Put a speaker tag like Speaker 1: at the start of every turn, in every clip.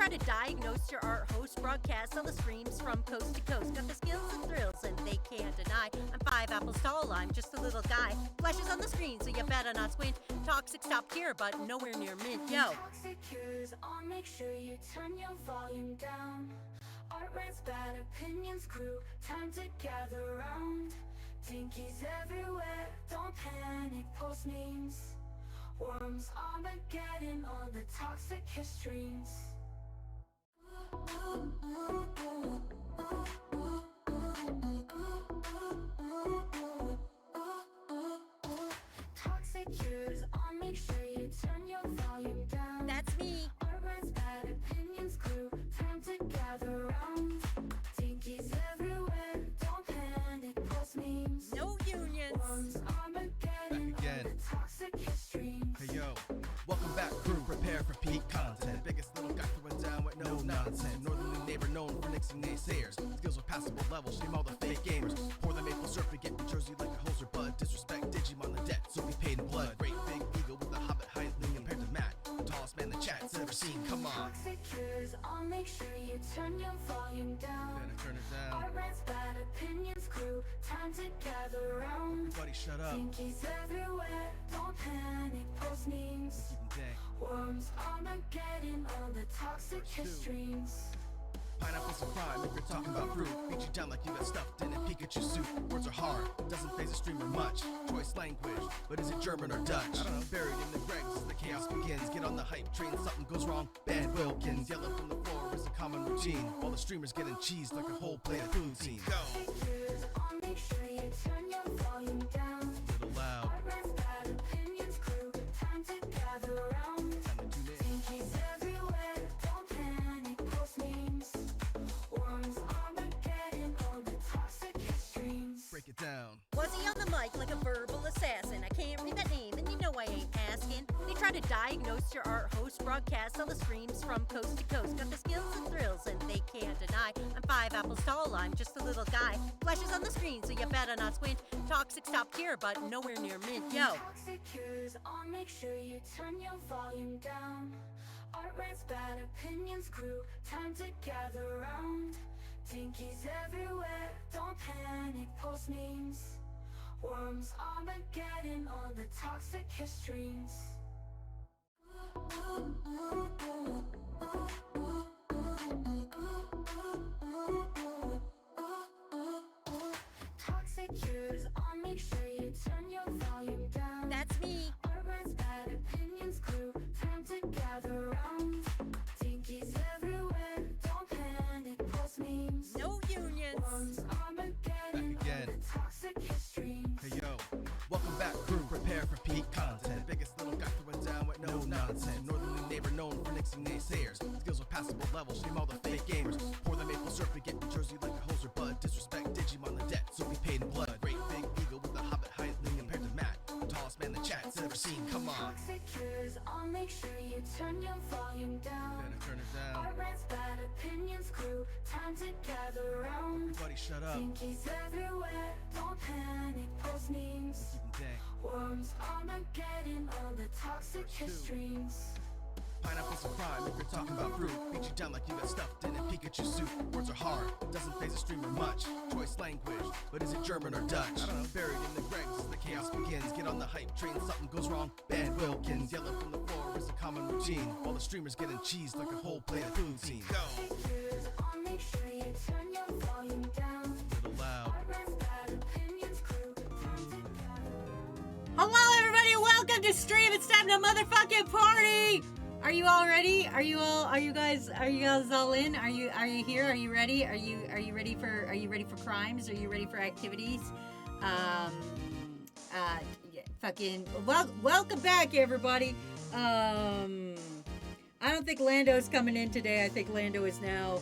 Speaker 1: try to diagnose your art host, broadcast all the streams from coast to coast. Got the skills and thrills, and they can't deny. I'm 5 apples tall, I'm just a little guy. Flashes on the screen, so you better not squint. Toxic stopped here, but nowhere near mint. Yo.
Speaker 2: Toxic cures on, make sure you turn your volume down. Art rants, bad opinions, crew, time to gather round. Dinkies everywhere, don't panic, post memes. Worms, Armageddon, all the toxic histories. Toxic cures on, make sure you turn your volume down.
Speaker 1: That's me.
Speaker 2: Art rants, bad opinions, crew, time to gather round. Dinkies everywhere, don't panic, post memes.
Speaker 1: No unions.
Speaker 2: Worms, Armageddon,
Speaker 3: Back again.
Speaker 2: all the toxic histories.
Speaker 3: Hey yo, welcome back crew, prepare for peak content. Biggest little guy throwing down with no nonsense. Northerly neighbor known for nixing naysayers. Skills are passable levels, shame all the fake gamers. Pour the maple syrup and get New Jersey like a hoser bud. Disrespect Digimon the debt, so we paid in blood. Great big ego with a hobbit height compared to Matt. Tallest man the chat's ever seen, come on.
Speaker 2: Toxic cures on, make sure you turn your volume down.
Speaker 3: Better turn it down.
Speaker 2: Art rants, bad opinions, crew, time to gather round.
Speaker 3: Everybody shut up.
Speaker 2: Dinkies everywhere, don't panic, post memes.
Speaker 3: Dang.
Speaker 2: Worms, Armageddon, all the toxic histories.
Speaker 3: Pineapple's a crime if you're talking about fruit. Beat you down like you got stuffed in a Pikachu suit. Words are hard, doesn't phase a streamer much. Choice language, but is it German or Dutch? I don't know. Buried in the dregs as the chaos begins. Get on the hype train, something goes wrong. Bad Wilkins, yelling from the floor is a common routine. While the streamers getting cheesed like a whole plate of food scene. Go!
Speaker 2: Toxic cures on, make sure you turn your volume down.
Speaker 3: Little loud.
Speaker 2: Art rants, bad opinions, crew, time to gather round.
Speaker 3: Time to tune in.
Speaker 2: Dinkies everywhere, don't panic, post memes. Worms, Armageddon, all the toxic histories.
Speaker 3: Break it down.
Speaker 1: Was he on the mic like a verbal assassin? I can't read that name, and you know I ain't asking. They try to diagnose your art host, broadcast all the streams from coast to coast. Got the skills and thrills, and they can't deny. I'm 5 apples tall, I'm just a little guy. Flashes on the screen, so you better not squint. Toxic stopped here, but nowhere near mint. Yo.
Speaker 2: Toxic cures on, make sure you turn your volume down. Art rants, bad opinions, crew, time to gather round. Dinkies everywhere, don't panic, post memes. Worms, Armageddon, all the toxic histories. Toxic cures on, make sure you turn your volume down.
Speaker 1: That's me.
Speaker 2: Art rants, bad opinions, crew, time to gather round. Dinkies everywhere, don't panic, post memes.
Speaker 1: No unions.
Speaker 2: Worms, Armageddon,
Speaker 3: Back again.
Speaker 2: all the toxic histories.
Speaker 3: Hey yo, welcome back crew, prepare for peak content. Biggest little guy throwing down with no nonsense. Northerly neighbor known for nixing naysayers. Skills are passable levels, shame all the fake gamers. Pour the maple syrup and get New Jersey like a hoser bud. Disrespect Digimon the debt, so we paid in blood. Great big ego with a hobbit height compared to Matt. Tallest man the chat's ever seen, come on.
Speaker 2: Toxic cures on, make sure you turn your volume down.
Speaker 3: Better turn it down.
Speaker 2: Art rants, bad opinions, crew, time to gather round.
Speaker 3: Everybody shut up.
Speaker 2: Dinkies everywhere, don't panic, post memes.
Speaker 3: Dang.
Speaker 2: Worms, Armageddon, all the toxic histories.
Speaker 3: Pineapple's a crime if you're talking about fruit. Beat you down like you got stuffed in a Pikachu suit. Words are hard, doesn't phase a streamer much. Choice language, but is it German or Dutch? I don't know. Buried in the dregs as the chaos begins. Get on the hype train, something goes wrong. Bad Wilkins, yelling from the floor is a common routine. While the streamers getting cheesed like a whole plate of food scene. Go!
Speaker 2: Toxic cures on, make sure you turn your volume down.
Speaker 3: Little loud.
Speaker 2: Art rants, bad opinions, crew, time to gather.
Speaker 1: Hello, everybody. Welcome to stream. It's time to motherfucking party. Are you all ready? Are you guys all in? Are you here? Are you ready? Are you ready for crimes? Are you ready for activities? Welcome back, everybody. I don't think Lando's coming in today. I think Lando is now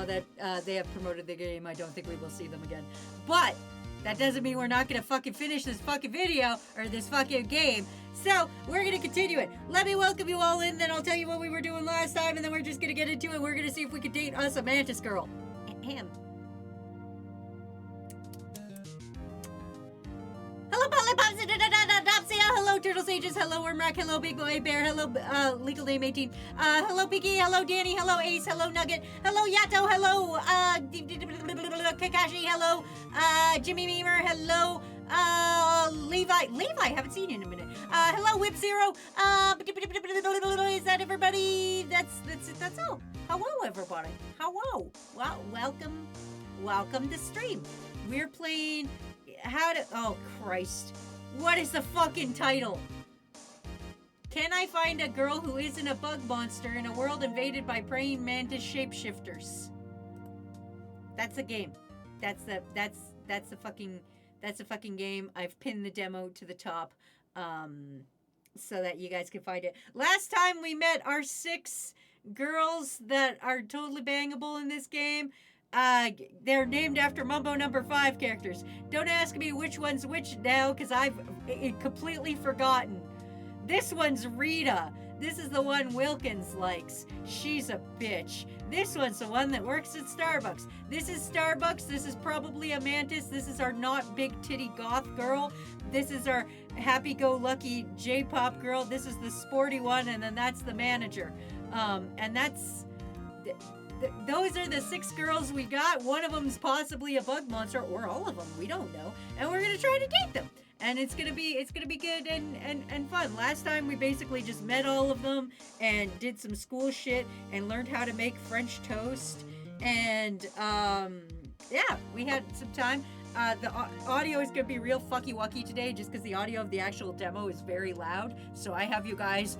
Speaker 1: that they have promoted the game. I don't think we will see them again. But that doesn't mean we're not gonna fucking finish this fucking video or this fucking game. So we're gonna continue it. Let me welcome you all in, then I'll tell you what we were doing last time, and then we're just gonna get into it. We're gonna see if we can date us a Mantis girl. Ahem. Hello, Polly Pops, hello, Turtle Sages. Hello, Wormrack. Hello, Big Boy Bear. Hello, Legal Name 18. Hello, Piggy. Hello, Danny. Hello, Ace. Hello, Nugget. Hello, Yato. Hello, Kakashi. Hello, Jimmy Memer. Hello, Levi. Levi, haven't seen you in a minute. Hello, Whip Zero. Is that everybody? That's all. Hello, everybody. Hello. Well, welcome to stream. We're playing oh Christ. What is the fucking title? Can I find a girl who isn't a bug monster in a world invaded by praying mantis shapeshifters? That's the game. That's the fucking game. I've pinned the demo to the top so that you guys can find it. Last time we met our 6 girls that are totally bangable in this game. They're named after Mumbo number 5 characters. Don't ask me which one's which now, because I've completely forgotten. This one's Rita. This is the one Wilkins likes. She's a bitch. This one's the one that works at Starbucks. This is Starbucks. This is probably a Mantis. This is our not big titty goth girl. This is our happy-go-lucky J-pop girl. This is the sporty one, and then that's the manager. And that's... those are the 6 girls we got. One of them's possibly a bug monster, or all of them. We don't know. And we're gonna try to date them. And it's gonna be good and fun. Last time we basically just met all of them and did some school shit and learned how to make French toast. And yeah, we had some time. The audio is gonna be real fucky-wucky today, just because the audio of the actual demo is very loud. So I have you guys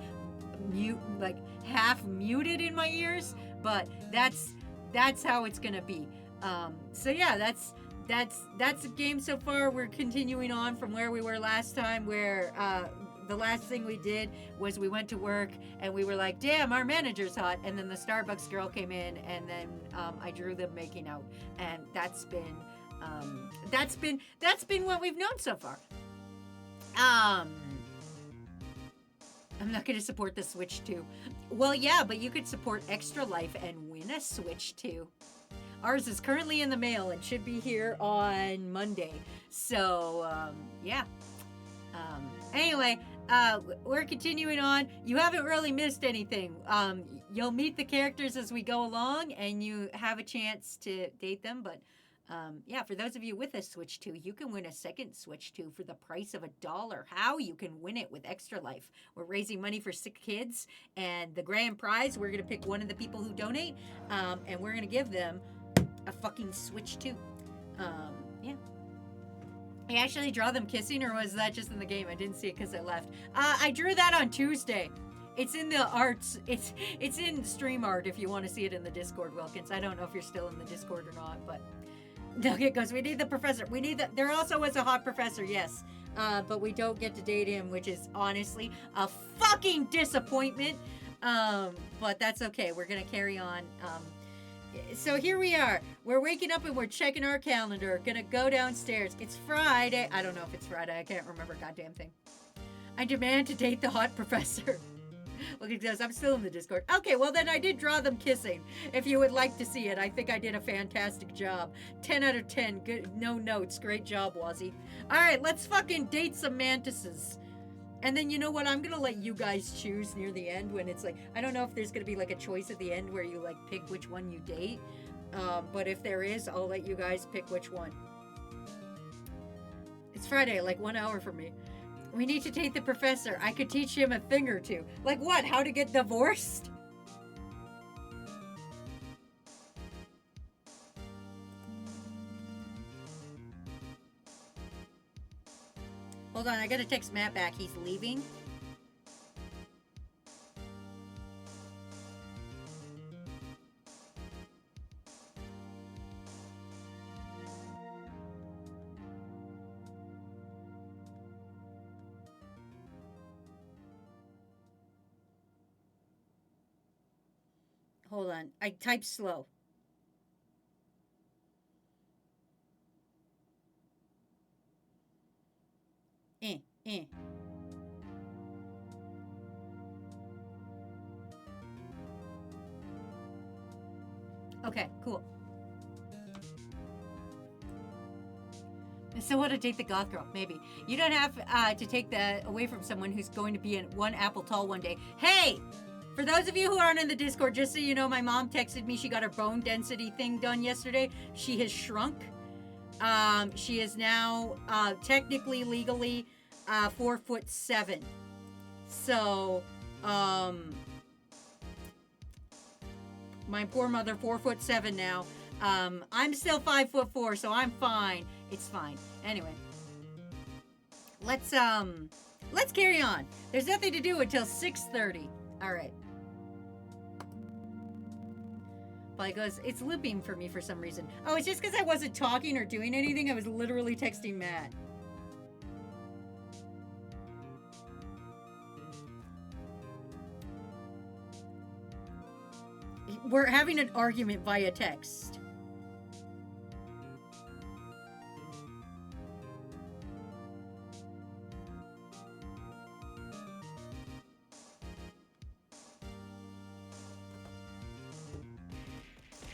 Speaker 1: half muted in my ears. But that's how it's gonna be. So yeah, that's the game so far. We're continuing on from where we were last time, where the last thing we did was we went to work and we were like, damn, our manager's hot. And then the Starbucks girl came in, and then I drew them making out, and that's been what we've known so far. I'm not going to support the Switch 2. Well, yeah, but you could support Extra Life and win a Switch 2. Ours is currently in the mail and should be here on Monday. So, yeah. Anyway, we're continuing on. You haven't really missed anything. You'll meet the characters as we go along, and you have a chance to date them, but... yeah, for those of you with a Switch 2, you can win a second Switch 2 for the price of $1. How you can win it with Extra Life. We're raising money for sick kids, and the grand prize, we're going to pick one of the people who donate, and we're going to give them a fucking Switch 2. Yeah. I actually draw them kissing, or was that just in the game? I didn't see it because I left. I drew that on Tuesday. It's in the arts. It's in Stream Art if you want to see it in the Discord, Wilkins. I don't know if you're still in the Discord or not, but... Nugget goes, we need the professor. There also was a hot professor, yes. But we don't get to date him, which is honestly a fucking disappointment. But that's okay. We're going to carry on. So here we are. We're waking up and we're checking our calendar. Gonna go downstairs. It's Friday. I don't know if it's Friday. I can't remember a goddamn thing. I demand to date the hot professor. Look, it says I'm still in the Discord. Okay, well then I did draw them kissing. If you would like to see it, I think I did a fantastic job. 10 out of 10. Good, no notes. Great job, Wazzy. All right, let's fucking date some mantises. And then you know what? I'm gonna let you guys choose near the end when it's like, I don't know if there's gonna be like a choice at the end where you like pick which one you date. But if there is, I'll let you guys pick which one. It's Friday, like 1 hour from me. We need to date the professor. I could teach him a thing or two. Like what? How to get divorced? Hold on, I gotta text Matt back. He's leaving. Hold on. I typed slow. Okay, cool. So what, to take the goth girl? Maybe. You don't have to take that away from someone who's going to be in one apple tall one day. Hey! For those of you who aren't in the Discord, just so you know, my mom texted me she got her bone density thing done yesterday. She has shrunk. She is now technically, legally 4'7". So, my poor mother, 4'7" now. I'm still 5'4", so I'm fine. It's fine. Anyway, let's carry on. There's nothing to do until 6:30. All right. Probably goes, it's looping for me for some reason. Oh, it's just because I wasn't talking or doing anything. I was literally texting Matt. We're having an argument via text.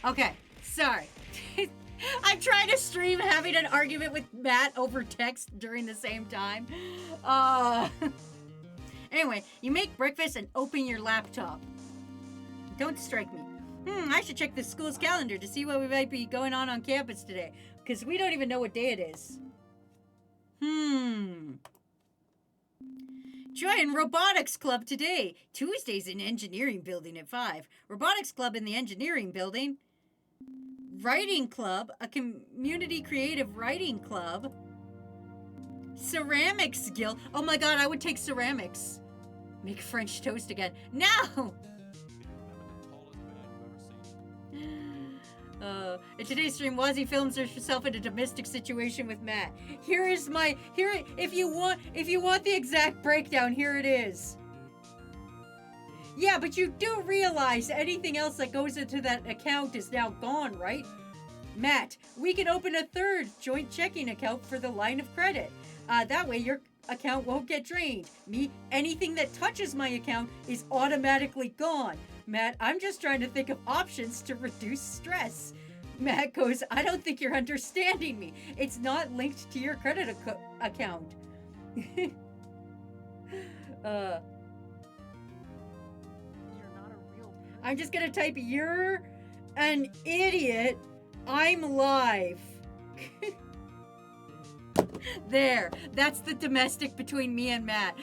Speaker 1: Okay, sorry. I'm trying to stream having an argument with Matt over text during the same time. Anyway, you make breakfast and open your laptop. Don't strike me. I should check the school's calendar to see what we might be going on campus today. Because we don't even know what day it is. Join Robotics Club today. Tuesdays in Engineering Building at 5. Robotics Club in the Engineering Building. Writing Club, a community creative writing club. Ceramics Guild. Oh my god, I would take ceramics. Make French toast again. No! In today's stream, Wazzy films herself in a domestic situation with Matt. If you want the exact breakdown, here it is. Yeah, but you do realize anything else that goes into that account is now gone, right? Matt, we can open a third joint checking account for the line of credit. That way your account won't get drained. Me, anything that touches my account is automatically gone. Matt, I'm just trying to think of options to reduce stress. Matt goes, I don't think you're understanding me. It's not linked to your credit account.
Speaker 4: You're not a real person.
Speaker 1: I'm just gonna type, you're an idiot. I'm live. There. That's the domestic between me and Matt.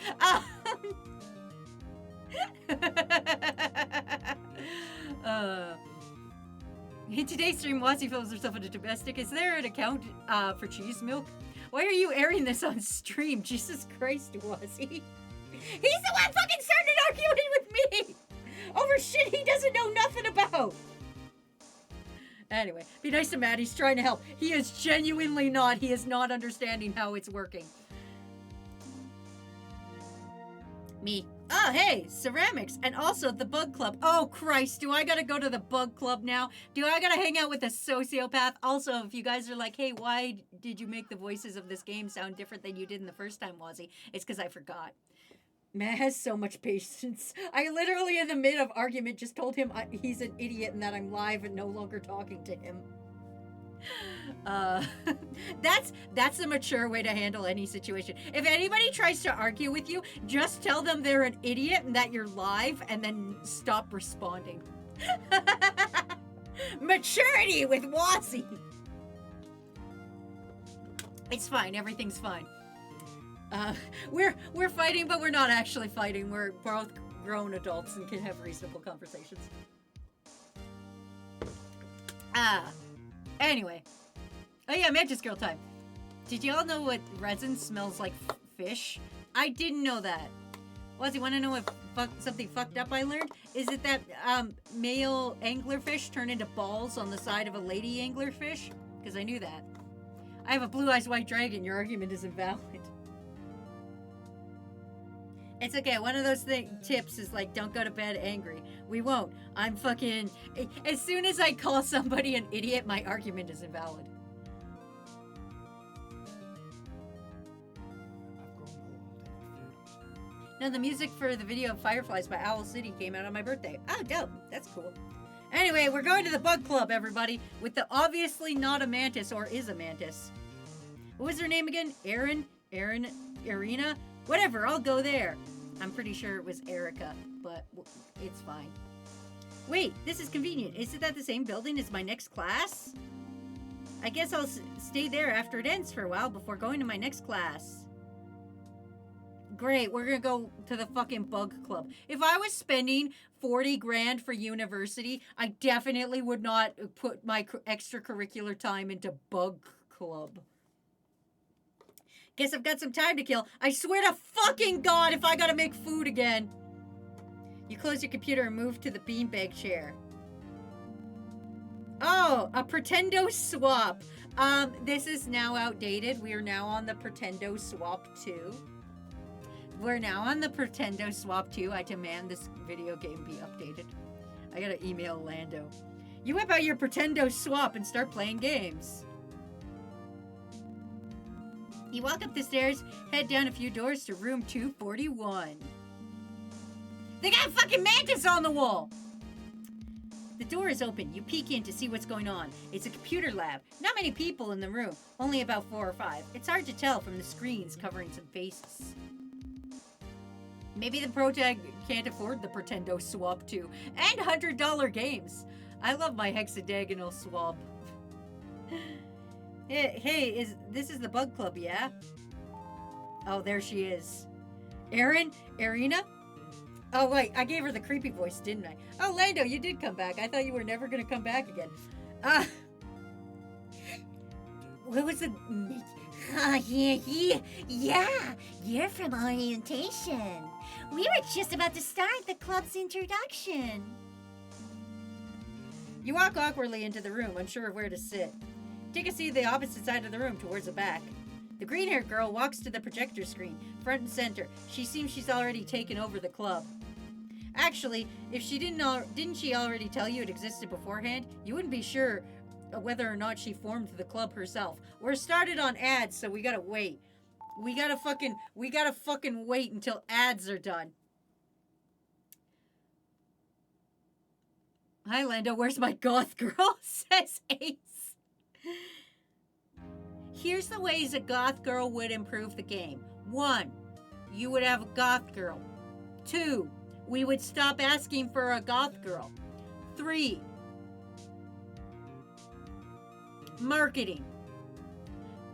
Speaker 1: In today's stream, Wazzy films herself in a domestic. Is there an account for cheese milk? Why are you airing this on stream? Jesus Christ, Wazzy. He's the one fucking started arguing with me over shit he doesn't know nothing about. Anyway, be nice to Matt. He's trying to help. He is genuinely not. He is not understanding how it's working. Me. Oh, hey, ceramics, and also the bug club. Oh, Christ, do I gotta go to the bug club now? Do I gotta hang out with a sociopath? Also, if you guys are like, hey, why did you make the voices of this game sound different than you did in the first time, Wazzy? It's because I forgot. Matt has so much patience. I literally, in the mid of argument, just told him he's an idiot and that I'm live and no longer talking to him. That's a mature way to handle any situation. If anybody tries to argue with you, just tell them they're an idiot and that you're live and then stop responding. Maturity with Wazzy. It's fine. Everything's fine. We're fighting, but we're not actually fighting. We're both grown adults and can have reasonable conversations. Anyway. Oh yeah, Mantis Girl time. Did y'all know what resin smells like fish? I didn't know that. Wazzy, want to know what something fucked up I learned? Is it that male anglerfish turn into balls on the side of a lady anglerfish? Because I knew that. I have a blue eyes white dragon. Your argument is invalid. It's okay. One of those tips is like, don't go to bed angry. We won't. I'm fucking... As soon as I call somebody an idiot, my argument is invalid. Now, the music for the video of Fireflies by Owl City came out on my birthday. Oh, dope. That's cool. Anyway, we're going to the bug club, everybody, with the obviously not a mantis or is a mantis. What was her name again? Irina? Whatever, I'll go there. I'm pretty sure it was Erica, but it's fine. Wait, this is convenient. Isn't that the same building as my next class? I guess I'll stay there after it ends for a while before going to my next class. Great, we're gonna go to the fucking bug club. If I was spending 40 grand for university, I definitely would not put my extracurricular time into bug club. Guess I've got some time to kill. I swear to fucking God if I gotta make food again. You close your computer and move to the beanbag chair. Oh, a Pretendo swap. This is now outdated. We are now on the Pretendo swap 2. We're now on the Pretendo swap 2. I demand this video game be updated. I gotta email Lando. You whip out your Pretendo swap and start playing games. You walk up the stairs, head down a few doors to room 241. They got a fucking mantis on the wall! The door is open. You peek in to see what's going on. It's a computer lab. Not many people in the room. Only about 4 or 5. It's hard to tell from the screens covering some faces. Maybe the protag can't afford the Pretendo swap 2 and $100 games. I love my hexadagonal swab. Hey, this is the bug club, yeah? Oh, there she is. Irina? Oh, wait, I gave her the creepy voice, didn't I? Oh, Lando, you did come back. I thought you were never going to come back again. What was it?
Speaker 5: Yeah, you're from orientation. We were just about to start the club's introduction.
Speaker 1: You walk awkwardly into the room, unsure of where to sit. Take a seat at the opposite side of the room, towards the back. The green-haired girl walks to the projector screen, front and center. She seems she's already taken over the club. Actually, if she didn't she already tell you it existed beforehand? You wouldn't be sure whether or not she formed the club herself. We're started on ads, so we gotta wait. We gotta fucking wait until ads are done. Hi, Lando. Where's my goth girl? Says Ace. Here's the ways a goth girl would improve the game. 1, you would have a goth girl. 2, we would stop asking for a goth girl. 3, marketing.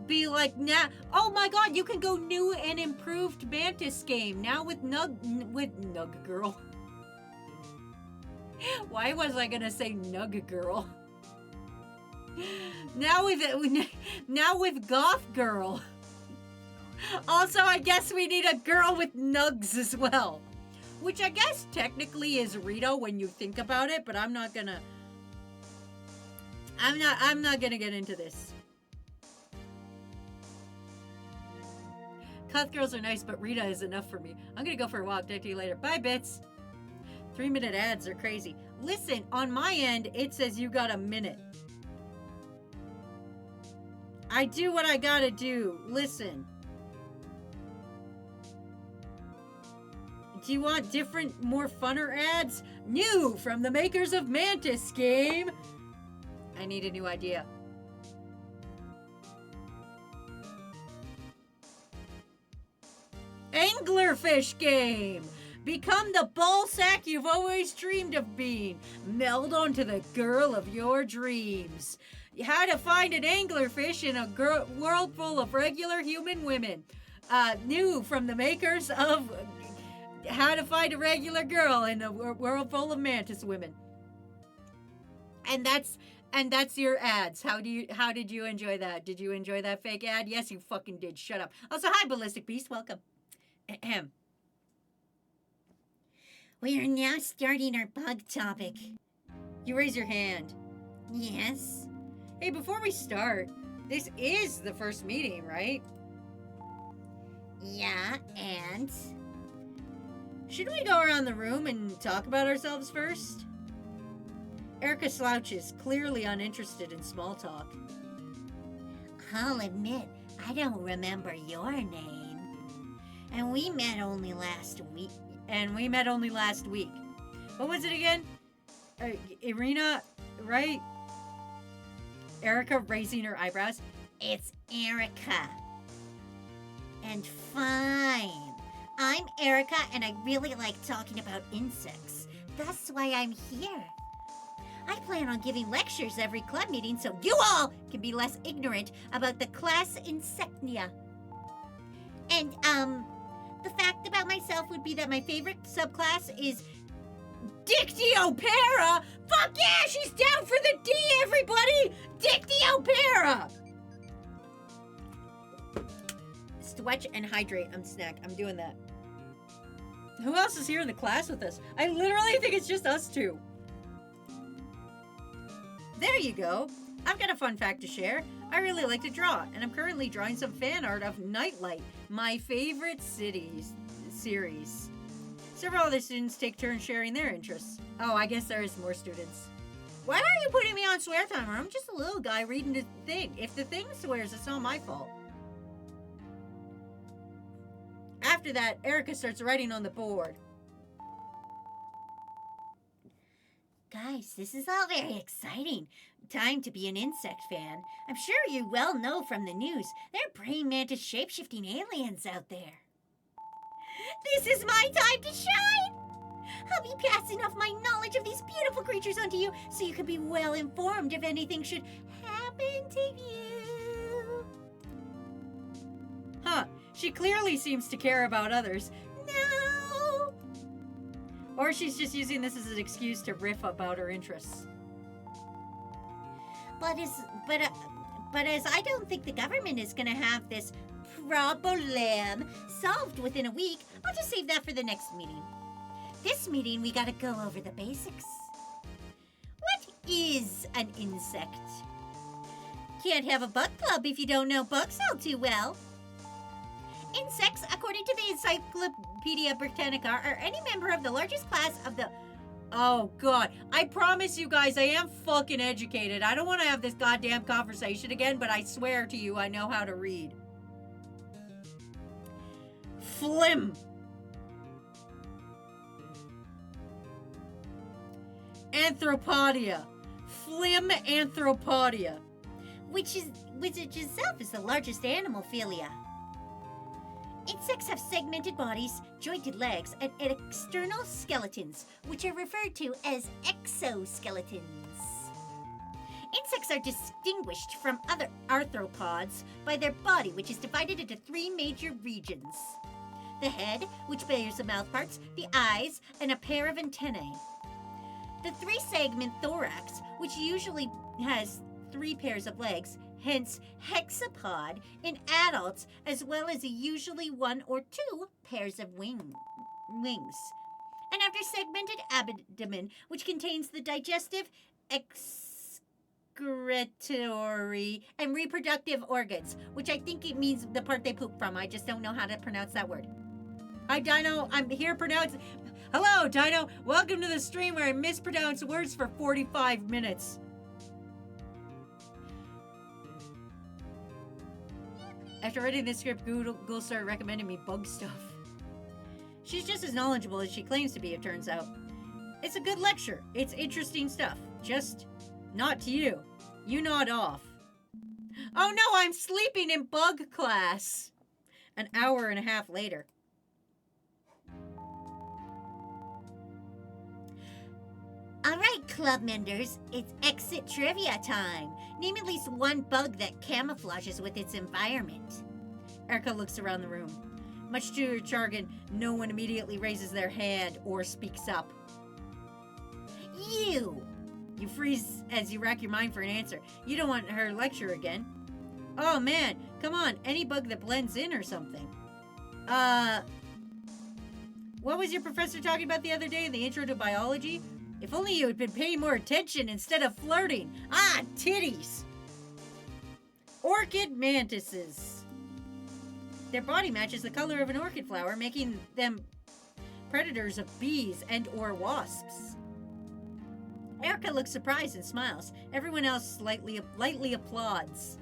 Speaker 1: Be like, now, oh my God, you can go new and improved Mantis game now with Nug Girl. Why was I gonna say Nug Girl? Now with Goth Girl. Also, I guess we need a girl with nugs as well. Which I guess technically is Rito when you think about it, but I'm not gonna get into this. Goth girls are nice, but Rita is enough for me. I'm gonna go for a walk. Talk to you later. Bye, Bits. 3-minute ads are crazy. Listen, on my end, it says you got a minute. I do what I gotta do. Listen. Do you want different, more funner ads? New from the makers of Mantis game. I need a new idea. Anglerfish game. Become the ballsack you've always dreamed of being. Meld onto the girl of your dreams. How to find an anglerfish in a world full of regular human women. New from the makers of How to Find a Regular Girl in a World Full of Mantis Women. And that's your ads. How did you enjoy that? Did you enjoy that fake ad? Yes, you fucking did. Shut up. Also, hi, Ballistic Beast. Welcome. Ahem.
Speaker 5: We are now starting our bug topic.
Speaker 1: You raise your hand.
Speaker 5: Yes.
Speaker 1: Hey, before we start, this is the first meeting, right?
Speaker 5: Yeah, and?
Speaker 1: Should we go around the room and talk about ourselves first? Erica slouches, clearly uninterested in small talk.
Speaker 5: I'll admit, I don't remember your name. And we met only last week.
Speaker 1: What was it again? Irina, right? Erica raising her eyebrows.
Speaker 5: It's Erica. and fine. I'm Erica, and I really like talking about insects. That's why I'm here. I plan on giving lectures every club meeting so you all can be less ignorant about the class Insectia. And, the fact about myself would be that my favorite subclass is Dictyoptera! Fuck yeah, she's down for the D, everybody! Dictyoptera! Stretch and hydrate. I'm doing that.
Speaker 1: Who else is here in the class with us? I literally think it's just us two. There you go. I've got a fun fact to share. I really like to draw, and I'm currently drawing some fan art of Nightlight, my favorite cities series. Several other students take turns sharing their interests. Oh, I guess there is more students. Why are you putting me on swear timer? I'm just a little guy reading the thing. If the thing swears, it's not my fault. After that, Erica starts writing on the board.
Speaker 5: Guys, this is all very exciting. Time to be an insect fan. I'm sure you well know from the news, there are praying mantis shape-shifting aliens out there. This is my time to shine! I'll be passing off my knowledge of these beautiful creatures onto you so you can be well informed if anything should happen to you.
Speaker 1: Huh, she clearly seems to care about others.
Speaker 5: No!
Speaker 1: Or she's just using this as an excuse to riff about her interests.
Speaker 5: But as I don't think the government is going to have this problem solved within a week, I'll just save that for the next meeting. This meeting, we got to go over the basics. What is an insect? Can't have a bug club if you don't know bugs all too well. Insects, according to the Encyclopedia Britannica, are any member of the largest class of the...
Speaker 1: Oh, God. I promise you guys I am fucking educated. I don't want to have this goddamn conversation again, but I swear to you I know how to read. Flim. Anthropodia. Flim Anthropodia.
Speaker 5: Which itself is the largest animal philia. Insects have segmented bodies, jointed legs, and external skeletons, which are referred to as exoskeletons. Insects are distinguished from other arthropods by their body, which is divided into three major regions. The head, which bears the mouthparts, the eyes, and a pair of antennae. The three-segment thorax, which usually has 3 pairs of legs, hence hexapod in adults, as well as usually 1 or 2 pairs of wings. And after segmented abdomen, which contains the digestive, excretory, and reproductive organs, which I think it means the part they poop from. I just don't know how to pronounce that word. Hi, Dino. I'm here pronouncing... Hello, Dino. Welcome to the stream where I mispronounce words for 45 minutes. After reading this script, Google started recommending me bug stuff. She's just as knowledgeable as she claims to be, it turns out. It's a good lecture. It's interesting stuff. Just not to you. You nod off. Oh no, I'm sleeping in bug class. An hour and a half later. All right, club members, it's exit trivia time. Name at least one bug that camouflages with its environment.
Speaker 1: Erica looks around the room. Much to her jargon, no one immediately raises their hand or speaks up.
Speaker 5: You!
Speaker 1: You freeze as you rack your mind for an answer. You don't want her lecture again. Oh man, come on, any bug that blends in or something. What was your professor talking about the other day in the intro to biology? If only you had been paying more attention instead of flirting. Ah, titties! Orchid mantises. Their body matches the color of an orchid flower, making them predators of bees and or wasps. Erica looks surprised and smiles. Everyone else lightly applauds.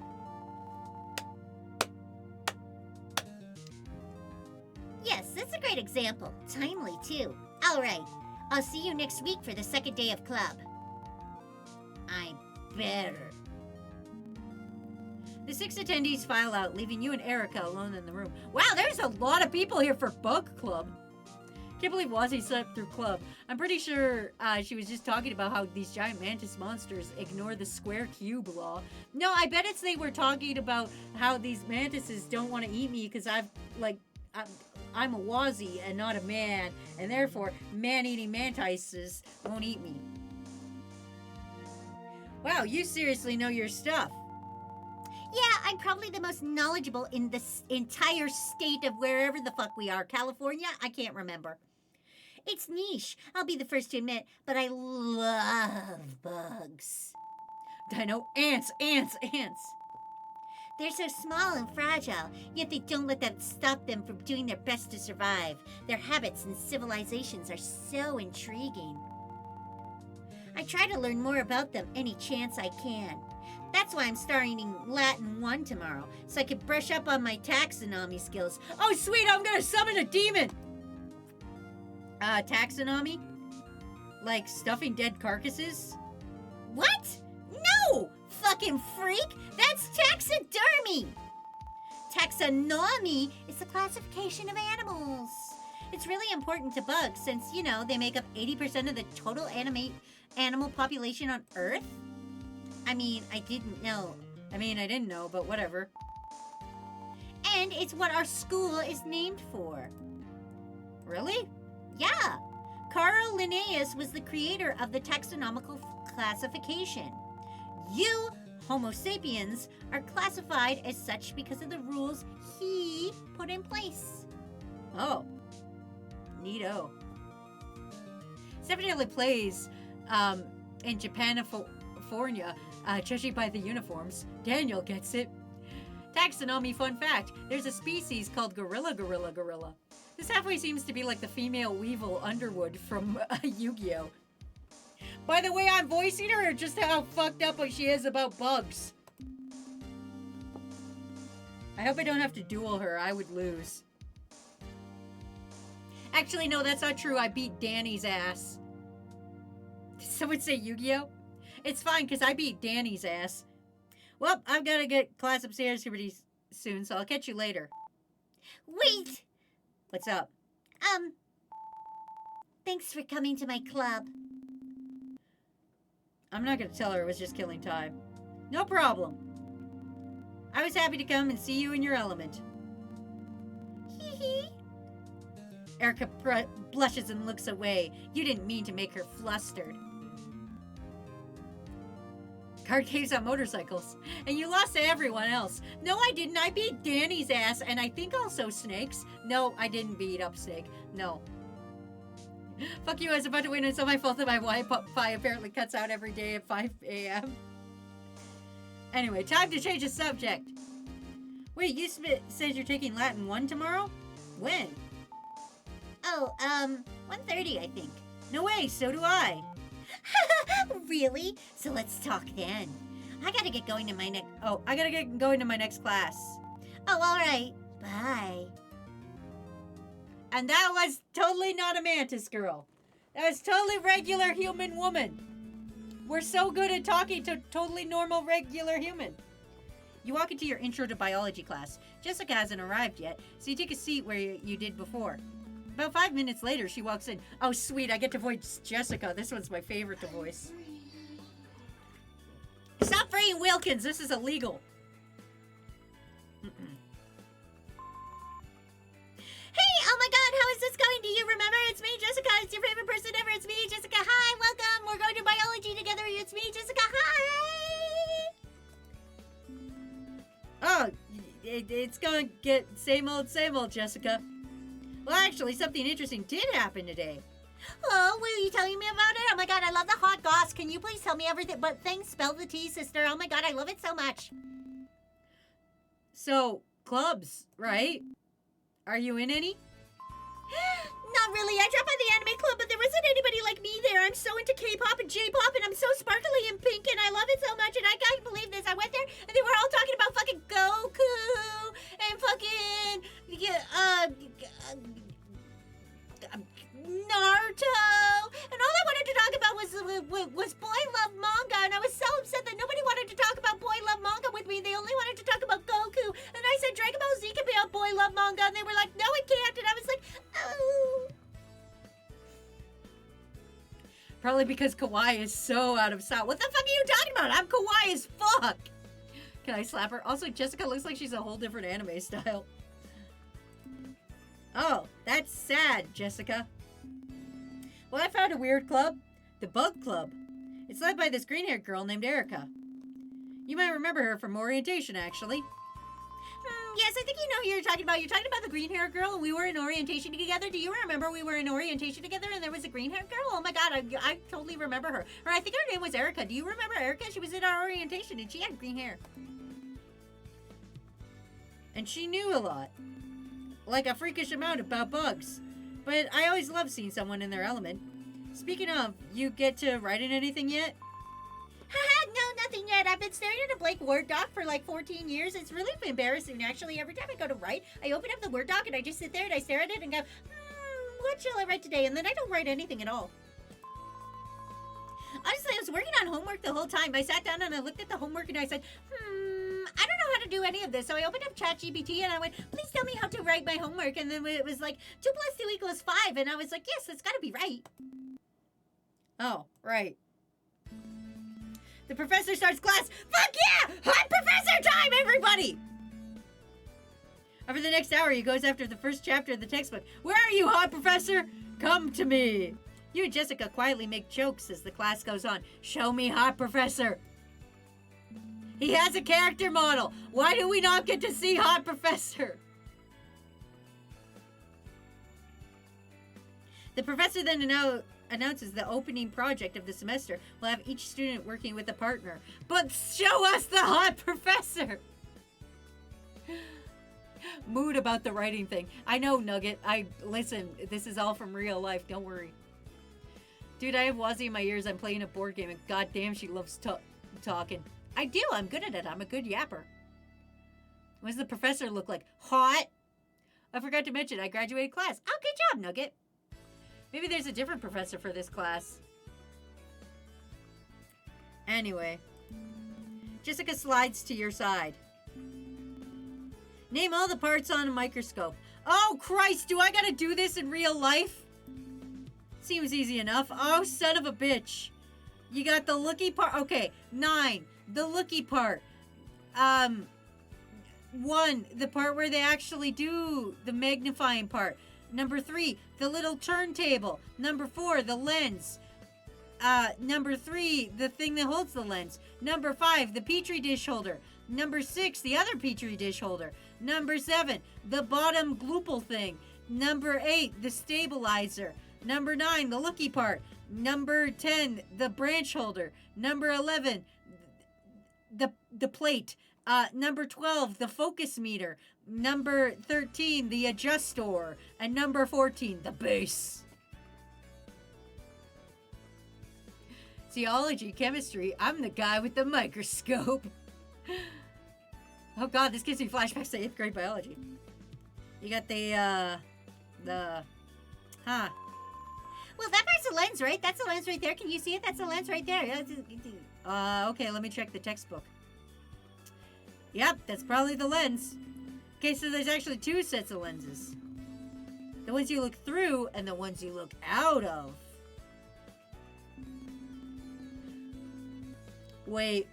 Speaker 5: Yes, that's a great example. Timely, too. All right. I'll see you next week for the second day of club. I better.
Speaker 1: The 6 attendees file out, leaving you and Erica alone in the room. Wow, there's a lot of people here for Bug Club. Can't believe Wazzy slept through club. I'm pretty sure she was just talking about how these giant mantis monsters ignore the square cube law. No, I bet they were talking about how these mantises don't want to eat me because I'm a Wazzy and not a man, and therefore man-eating mantises won't eat me. Wow, you seriously know your stuff.
Speaker 5: Yeah, I'm probably the most knowledgeable in this entire state of wherever the fuck we are. California? I can't remember. It's niche, I'll be the first to admit, but I love bugs.
Speaker 1: Dino, ants.
Speaker 5: They're so small and fragile, yet they don't let that stop them from doing their best to survive. Their habits and civilizations are so intriguing. I try to learn more about them any chance I can. That's why I'm starting Latin 1 tomorrow, so I can brush up on my taxonomy skills.
Speaker 1: Oh, sweet, I'm gonna summon a demon! Taxonomy? Like stuffing dead carcasses?
Speaker 5: What? No! Fucking freak! That's taxidermy! Taxonomy is the classification of animals. It's really important to bugs since, they make up 80% of the total animal population on Earth. I didn't know, but whatever. And it's what our school is named for.
Speaker 1: Really?
Speaker 5: Yeah. Carl Linnaeus was the creator of the taxonomical classification. You, Homo sapiens, are classified as such because of the rules he put in place.
Speaker 1: Oh. Neato. Definitely plays in Japanifornia, judging by the uniforms. Daniel gets it. Taxonomy fun fact. There's a species called gorilla. This halfway seems to be like the female Weevil Underwood from Yu-Gi-Oh! By the way I'm voicing her, or just how fucked up she is about bugs? I hope I don't have to duel her. I would lose. Actually, no, that's not true. I beat Danny's ass. Did someone say Yu-Gi-Oh? It's fine, because I beat Danny's ass. Well, I've got to get class upstairs pretty soon, so I'll catch you later.
Speaker 5: Wait!
Speaker 1: What's up?
Speaker 5: Thanks for coming to my club.
Speaker 1: I'm not going to tell her it was just killing time. No problem. I was happy to come and see you in your element.
Speaker 5: Hee hee.
Speaker 1: Erica blushes and looks away. You didn't mean to make her flustered. Card games on motorcycles. And you lost to everyone else. No, I didn't. I beat Danny's ass, and I think also Snake's. No, I didn't beat up Snake. No. Fuck you, I was about to win. It's all my fault that my Wi-Fi apparently cuts out every day at 5 a.m. Anyway, time to change the subject. Wait, you said you're taking Latin 1 tomorrow? When?
Speaker 5: Oh, 1:30, I think.
Speaker 1: No way, so do I.
Speaker 5: Really? So let's talk then. I gotta get going to my next...
Speaker 1: Oh, I gotta get going to my next class.
Speaker 5: Oh, all right. Bye.
Speaker 1: And that was totally not a mantis girl. That was totally regular human woman. We're so good at talking to totally normal regular human. You walk into your intro to biology class. Jessica hasn't arrived yet, so you take a seat where you did before. About 5 minutes later, she walks in. Oh, sweet, I get to voice Jessica. This one's my favorite to voice. Stop fraying Wilkins. This is illegal.
Speaker 5: Hey, oh my god, how is this going? Do you remember? It's me, Jessica. It's your favorite person ever. It's me, Jessica. Hi, welcome. We're going to biology together. It's me, Jessica. Hi.
Speaker 1: Oh, it's going to get same old, Jessica. Well, actually, something interesting did happen today.
Speaker 5: Oh, will you tell me about it? Oh my god, I love the hot goss. Can you please tell me everything but things? Spell the T, sister. Oh my god, I love it so much.
Speaker 1: So, clubs, right? Are you in any?
Speaker 5: Not really. I dropped by the anime club, but there wasn't anybody like me there. I'm so into K-pop and J-pop, and I'm so sparkly and pink, and I love it so much, and I can't believe this. I went there, and they were all talking about fucking Goku and fucking Naruto, and all I wanted to talk about was boy love manga, and I was so upset that nobody wanted to talk about boy love manga with me. They only wanted to talk Jessica, and they were like, no, it can't. And I was like, oh.
Speaker 1: Probably because kawaii is so out of style. What the fuck are you talking about? I'm kawaii as fuck. Can I slap her? Also, Jessica looks like she's a whole different anime style. Oh, that's sad, Jessica. Well, I found a weird club. The Bug Club. It's led by this green-haired girl named Erica. You might remember her from orientation, actually.
Speaker 5: Yes, I think you know who you're talking about. You're talking about the green-haired girl, and we were in orientation together. Do you remember we were in orientation together, and there was a green-haired girl? Oh my god, I totally remember her. Or I think her name was Erica. Do you remember Erica? She was in our orientation, and she had green hair.
Speaker 1: And she knew a lot. Like a freakish amount about bugs. But I always love seeing someone in their element. Speaking of, you get to write in anything yet?
Speaker 5: Haha, no, nothing yet. I've been staring at a blank Word doc for like 14 years. It's really embarrassing, actually. Every time I go to write, I open up the Word doc and I just sit there and I stare at it and go, what shall I write today? And then I don't write anything at all. Honestly, I was working on homework the whole time. I sat down and I looked at the homework and I said, I don't know how to do any of this. So I opened up ChatGPT and I went, please tell me how to write my homework. And then it was like, 2 + 2 = 5. And I was like, yes, it's got to be right.
Speaker 1: Oh, right. The professor starts class. Fuck yeah! Hot professor time, everybody! Over the next hour, he goes after the first chapter of the textbook. Where are you, hot professor? Come to me. You and Jessica quietly make jokes as the class goes on. Show me hot professor. He has a character model. Why do we not get to see hot professor? The professor then announces the opening project of the semester will have each student working with a partner. But show us the hot professor! Mood about the writing thing. I know, Nugget. Listen, this is all from real life. Don't worry. Dude, I have Wazzy in my ears. I'm playing a board game, and goddamn, she loves talking. I do. I'm good at it. I'm a good yapper. What does the professor look like? Hot? I forgot to mention, I graduated class. Oh, good job, Nugget. Maybe there's a different professor for this class. Anyway. Jessica slides to your side. Name all the parts on a microscope. Oh, Christ, do I gotta do this in real life? Seems easy enough. Oh, son of a bitch. You got the looky part. Okay, 9. The looky part. 1. The part where they actually do the magnifying part. Number 3, the little turntable. Number 4, the lens. Number 3, the thing that holds the lens. Number 5, the petri dish holder. Number 6, the other petri dish holder. Number 7, the bottom gloople thing. Number 8, the stabilizer. Number 9, the looky part. Number 10, the branch holder. Number 11, the plate. Number 12, the focus meter. Number 13, the adjustor. And number 14, the base. Geology, chemistry, I'm the guy with the microscope. Oh god, this gives me flashbacks to 8th grade biology. You got
Speaker 5: Well, that part's a lens, right? That's a lens right there. Can you see it? That's a lens right there.
Speaker 1: Okay, let me check the textbook. Yep, that's probably the lens. Okay, so there's actually 2 sets of lenses. The ones you look through and the ones you look out of. Wait,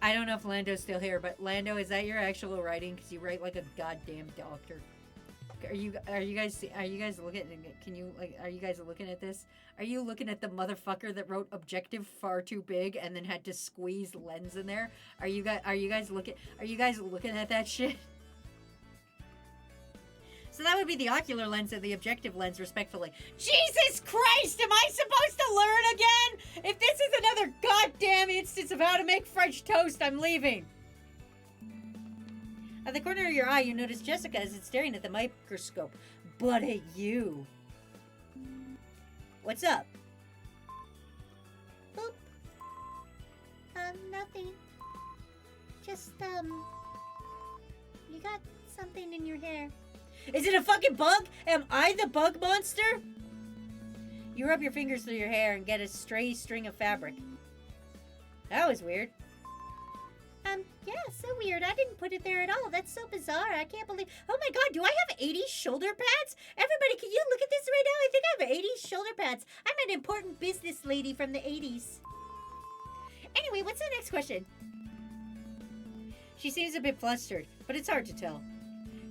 Speaker 1: I don't know if Lando's still here, but Lando, is that your actual writing? Because you write like a goddamn doctor. Are you guys looking at, are you guys looking at this? Are you looking at the motherfucker that wrote objective far too big and then had to squeeze lens in there? Are you guys looking at that shit? So that would be the ocular lens and the objective lens, respectfully. Jesus Christ, am I supposed to learn again? If this is another goddamn instance of how to make French toast, I'm leaving. At the corner of your eye, you notice Jessica is staring at the microscope, but at you. What's up?
Speaker 5: Boop. Nothing. Just, you got something in your hair.
Speaker 1: Is it a fucking bug? Am I the bug monster? You rub your fingers through your hair and get a stray string of fabric. That was weird.
Speaker 5: Yeah, so weird. I didn't put it there at all. That's so bizarre. I can't believe. Oh my god, do I have 80s shoulder pads? Everybody, can you look at this right now? I think I have 80s shoulder pads. I'm an important business lady from the 80s. Anyway, what's the next question?
Speaker 1: She seems a bit flustered, but it's hard to tell.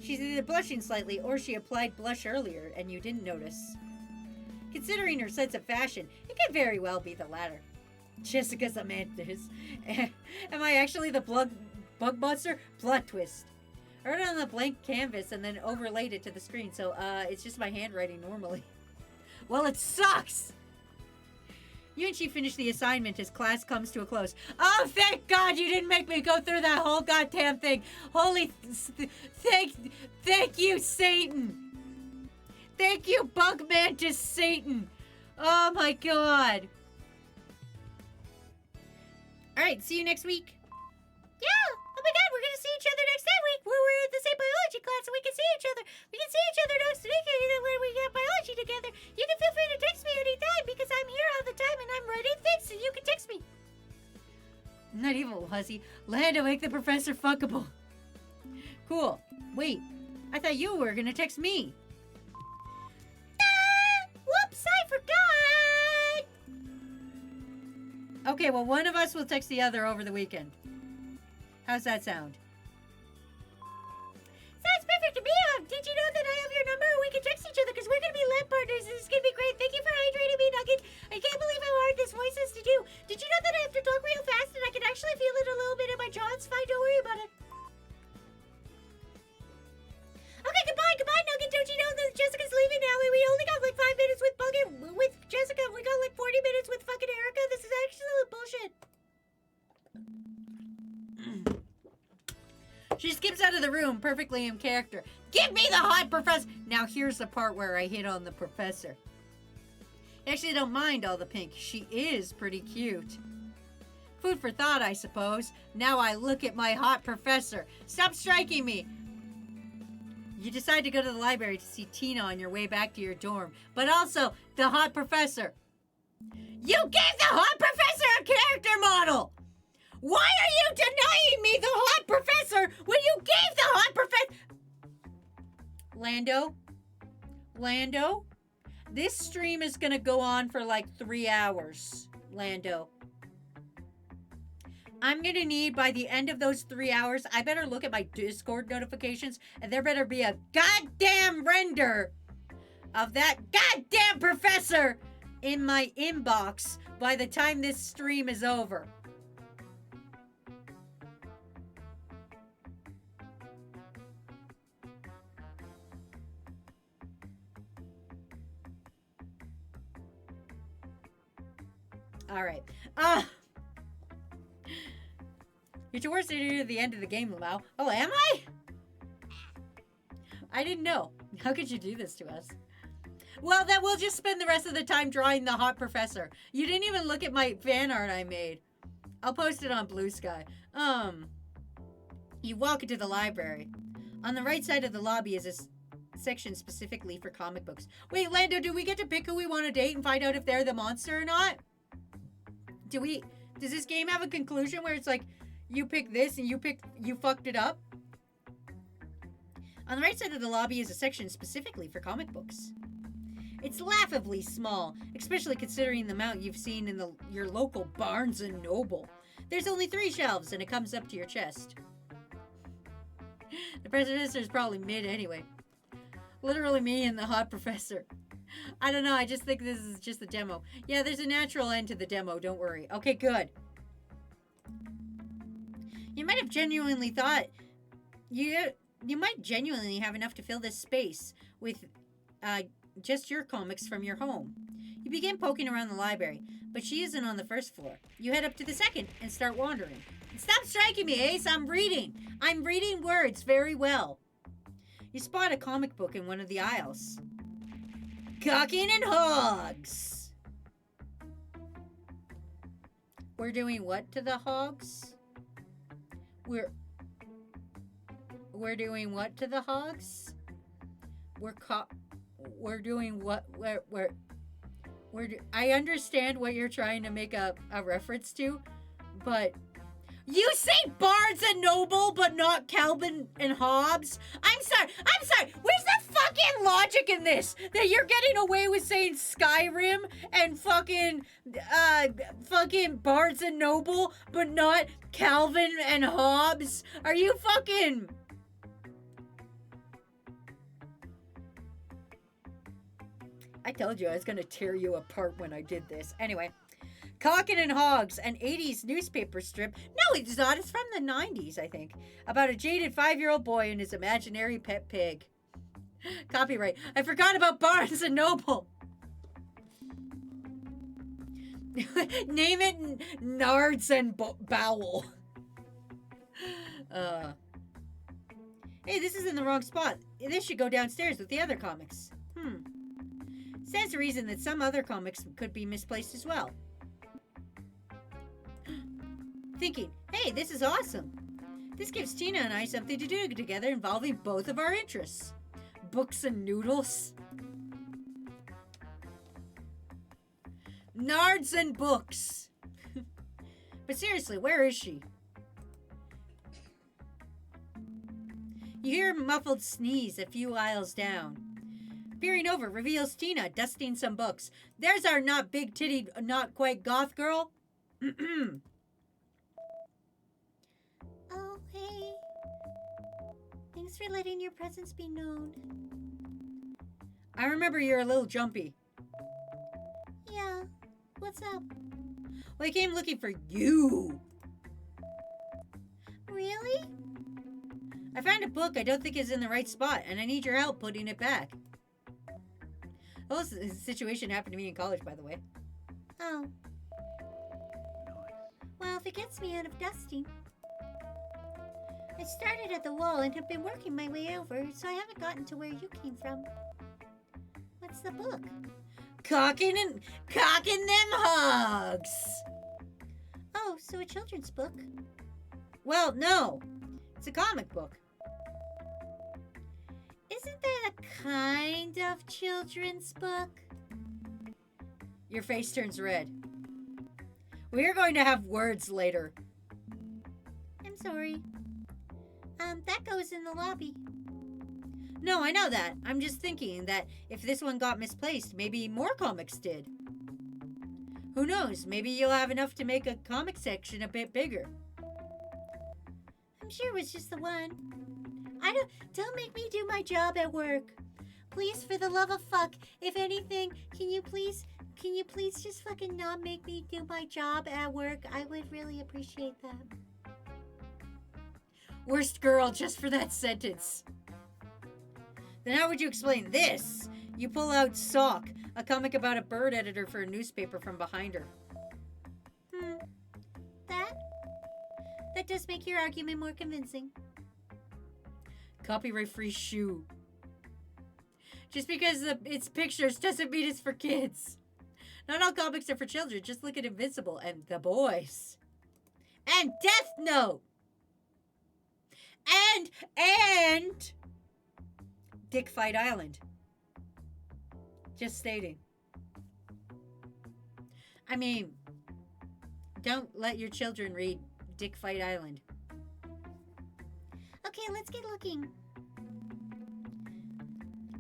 Speaker 1: She's either blushing slightly or she applied blush earlier and you didn't notice. Considering her sense of fashion, it could very well be the latter. Jessica's a mantis. Am I actually the bug monster? Plot twist. I wrote it on the blank canvas and then overlaid it to the screen, so it's just my handwriting normally. Well, it sucks! You and she finish the assignment as class comes to a close. Oh, thank God you didn't make me go through that whole goddamn thing. Holy, thank you, Satan. Thank you, bug mantis Satan. Oh my God. All right, see you next week.
Speaker 5: Yeah! Oh my god, we're gonna see each other next week. We're in the same biology class, so we can see each other. We can see each other next week when we get biology together. You can feel free to text me anytime because I'm here all the time and I'm writing things, so you can text me.
Speaker 1: I'm not evil, hussy. Lando, make the professor fuckable. Cool. Wait, I thought you were gonna text me.
Speaker 5: Whoops, I forgot!
Speaker 1: Okay, well, one of us will text the other over the weekend. How's that sound?
Speaker 5: Sounds perfect to me. Did you know that I have your number? We can text each other because we're going to be lab partners. This is going to be great. Thank you for hydrating me, Nugget. I can't believe how hard this voice is to do. Did you know that I have to talk real fast and I can actually feel it a little bit in my jaw? It's fine. Don't worry about it. Okay, goodbye, Nugget. Don't you know that Jessica's leaving now? We only got like 5 minutes with Jessica. We got like 40 minutes with fucking Erica. This is actually bullshit.
Speaker 1: She skips out of the room, perfectly in character. Give me the hot professor! Now here's the part where I hit on the professor. I actually don't mind all the pink. She is pretty cute. Food for thought, I suppose. Now I look at my hot professor. Stop striking me! You decide to go to the library to see Tina on your way back to your dorm, but also the hot professor. You gave the hot professor a character model! Why are you denying me the hot professor when you gave the hot professor? Lando, this stream is gonna go on for like 3 hours, Lando. I'm gonna need, by the end of those 3 hours, I better look at my Discord notifications and there better be a goddamn render of that goddamn professor in my inbox by the time this stream is over. All right. You're towards the end of the game, Lamau. Oh, am I? I didn't know. How could you do this to us? Well, then we'll just spend the rest of the time drawing the hot professor. You didn't even look at my fan art I made. I'll post it on Blue Sky. You walk into the library. On the right side of the lobby is a section specifically for comic books. Wait, Lando, do we get to pick who we want to date and find out if they're the monster or not? Does this game have a conclusion where it's like, you pick this and you fucked it up? On the right side of the lobby is a section specifically for comic books. It's laughably small, especially considering the amount you've seen in your local Barnes & Noble. There's only 3 shelves and it comes up to your chest. The professor's probably mid anyway. Literally me and the hot professor. I don't know, I just think this is just a demo. Yeah, there's a natural end to the demo, don't worry. Okay, good. You might have genuinely thought... You might genuinely have enough to fill this space with just your comics from your home. You begin poking around the library, but she isn't on the first floor. You head up to the second and start wandering. Stop striking me, Ace! I'm reading! I'm reading words very well. You spot a comic book in one of the aisles. Cocking and hogs! We're doing what to the hogs? We're doing what to the hogs? We're doing what? I understand what you're trying to make a reference to, but You say Barnes and Noble, but not Calvin and Hobbes? I'm sorry. Where's the fucking logic in this? That you're getting away with saying Skyrim and fucking Barnes and Noble, but not Calvin and Hobbes? Are you fucking... I told you I was gonna tear you apart when I did this. Anyway. Cockin' and Hogs, an 80s newspaper strip. No, it's not. It's from the 90s, I think. About a jaded 5-year-old boy and his imaginary pet pig. Copyright. I forgot about Barnes and Noble. Name it Nards and Bowel. Hey, this is in the wrong spot. This should go downstairs with the other comics. Stands to reason that some other comics could be misplaced as well. Thinking, hey, this is awesome. This gives Tina and I something to do together involving both of our interests. Books and noodles. Nards and books. But seriously, where is she? You hear a muffled sneeze a few aisles down. Peering over reveals Tina dusting some books. There's our not big-titted, not quite goth girl.
Speaker 5: Oh, hey. Thanks for letting your presence be known.
Speaker 1: I remember you're a little jumpy.
Speaker 5: Yeah. What's up?
Speaker 1: Well, I came looking for you.
Speaker 5: Really?
Speaker 1: I found a book I don't think is in the right spot, and I need your help putting it back. Oh, this situation happened to me in college, by the way.
Speaker 5: Oh. Well, if it gets me out of dusting. I started at the wall and have been working my way over, so I haven't gotten to where you came from. What's the book?
Speaker 1: Cocking them hogs.
Speaker 5: Oh, so a children's book.
Speaker 1: Well, no. It's a comic book.
Speaker 5: Isn't that a kind of children's book?
Speaker 1: Your face turns red. We're going to have words later.
Speaker 5: I'm sorry. That goes in the lobby.
Speaker 1: No, I know that. I'm just thinking that if this one got misplaced, maybe more comics did. Who knows? Maybe you'll have enough to make a comic section a bit bigger.
Speaker 5: I'm sure it was just the one. Don't make me do my job at work. Please, for the love of fuck, if anything, can you please just fucking not make me do my job at work? I would really appreciate that.
Speaker 1: Worst girl just for that sentence. Then how would you explain this? You pull out Sock, a comic about a bird editor for a newspaper from behind her.
Speaker 5: That does make your argument more convincing.
Speaker 1: Copyright-free shoe. Just because it's pictures doesn't mean it's for kids. Not all comics are for children. Just look at Invincible and The Boys. And Death Note. And Dick Fight Island. Just stating. I mean, don't let your children read Dick Fight Island.
Speaker 5: Okay, let's get looking.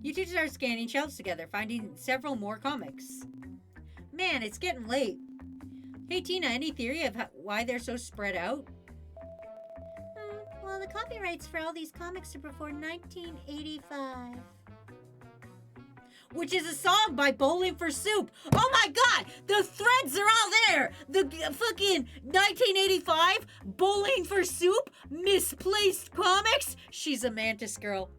Speaker 1: You two start scanning shelves together, finding several more comics. Man, it's getting late. Hey, Tina, any theory of why they're so spread out?
Speaker 5: Well, the copyrights for all these comics are before 1985.
Speaker 1: Which is a song by Bowling for Soup. Oh my god! The threads are all there! The fucking 1985 Bowling for Soup misplaced comics. She's a Mantis girl.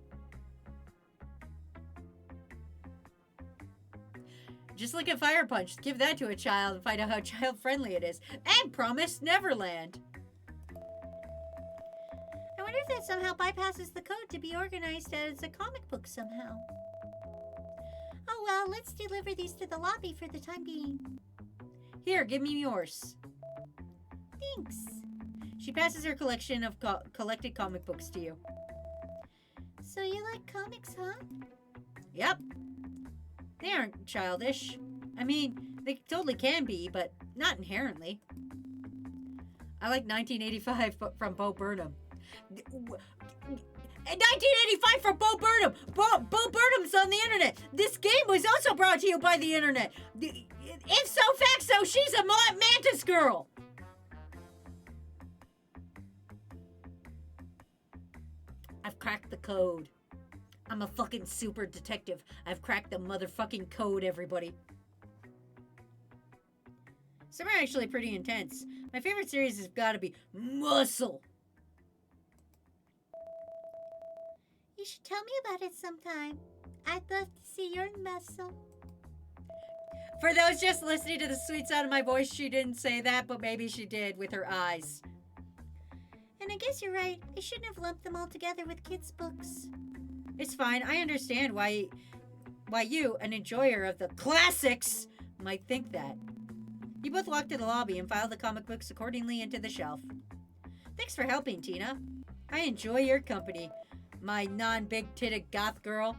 Speaker 1: Just look at Fire Punch. Give that to a child and find out how child-friendly it is. And Promised Neverland.
Speaker 5: I wonder if that somehow bypasses the code to be organized as a comic book somehow. Oh well, let's deliver these to the lobby for the time being.
Speaker 1: Here, give me yours.
Speaker 5: Thanks.
Speaker 1: She passes her collection of collected comic books to you.
Speaker 5: So you like comics, huh?
Speaker 1: Yep. They aren't childish. I mean, they totally can be, but not inherently. I like 1985 from Bo Burnham. 1985 from Bo Burnham. Bo Burnham's on the internet. This game was also brought to you by the internet. If so facto, she's a Mantis girl. I've cracked the code. I'm a fucking super detective. I've cracked the motherfucking code, everybody. Some are actually pretty intense. My favorite series has got to be Muscle.
Speaker 5: You should tell me about it sometime. I'd love to see your muscle.
Speaker 1: For those just listening to the sweet sound of my voice, she didn't say that, but maybe she did with her eyes.
Speaker 5: And I guess you're right. I shouldn't have lumped them all together with kids' books.
Speaker 1: It's fine. I understand why you, an enjoyer of the classics, might think that. You both walked to the lobby and filed the comic books accordingly into the shelf. Thanks for helping, Tina. I enjoy your company, my non-big-titted goth girl.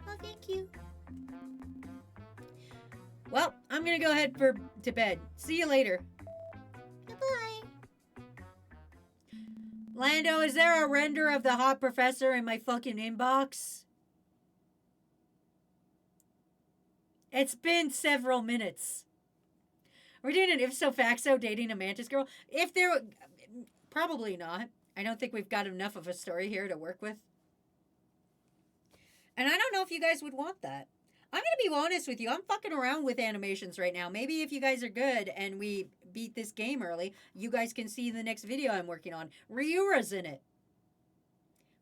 Speaker 5: Oh, thank you.
Speaker 1: Well, I'm gonna go head to bed. See you later.
Speaker 5: Goodbye.
Speaker 1: Lando, is there a render of the hot professor in my fucking inbox? It's been several minutes. We're doing an if so facto dating a Mantis girl. If there, probably not. I don't think we've got enough of a story here to work with. And I don't know if you guys would want that. I'm going to be honest with you. I'm fucking around with animations right now. Maybe if you guys are good and we beat this game early, you guys can see the next video I'm working on. Ryura's in it.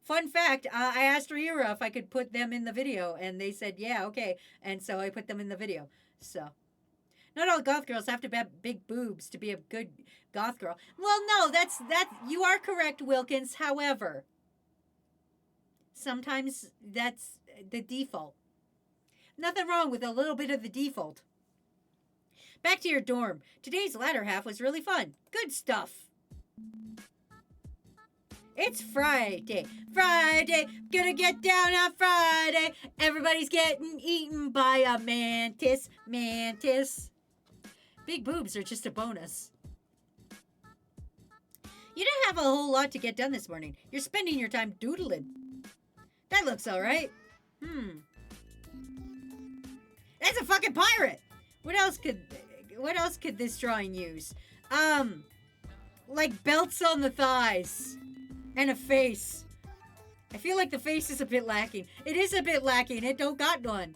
Speaker 1: Fun fact, I asked Ryura if I could put them in the video, and they said, yeah, okay. And so I put them in the video. So, not all goth girls have to have big boobs to be a good goth girl. Well, no, that's you are correct, Wilkins. However, sometimes that's the default. Nothing wrong with a little bit of the default. Back to your dorm. Today's latter half was really fun. Good stuff. It's Friday. Friday. Gonna get down on Friday. Everybody's getting eaten by a mantis. Mantis. Big boobs are just a bonus. You didn't have a whole lot to get done this morning. You're spending your time doodling. That looks alright. That's a fucking pirate! What else could this drawing use? Like belts on the thighs. And a face. I feel like the face is a bit lacking. It is a bit lacking. It don't got one.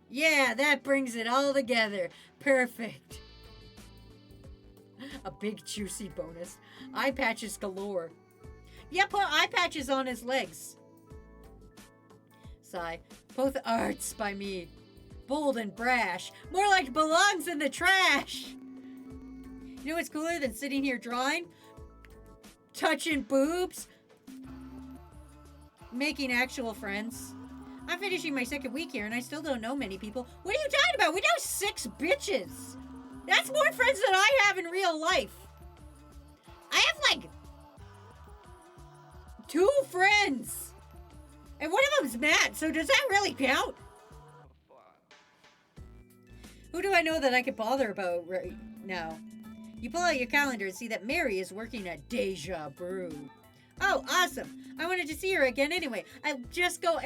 Speaker 1: Yeah, that brings it all together. Perfect. A big juicy bonus. Eye patches galore. Yeah, put eye patches on his legs. Sigh. Both arts by me. Bold and brash. More like belongs in the trash. You know what's cooler than sitting here drawing? Touching boobs? Making actual friends. I'm finishing my second week here and I still don't know many people. What are you talking about? We know 6 bitches. That's more friends than I have in real life. I have like 2 friends. And one of them's Matt, so does that really count? Who do I know that I could bother about right now? You pull out your calendar and see that Mary is working at Deja Brew. Oh, awesome. I wanted to see her again anyway. I'll just go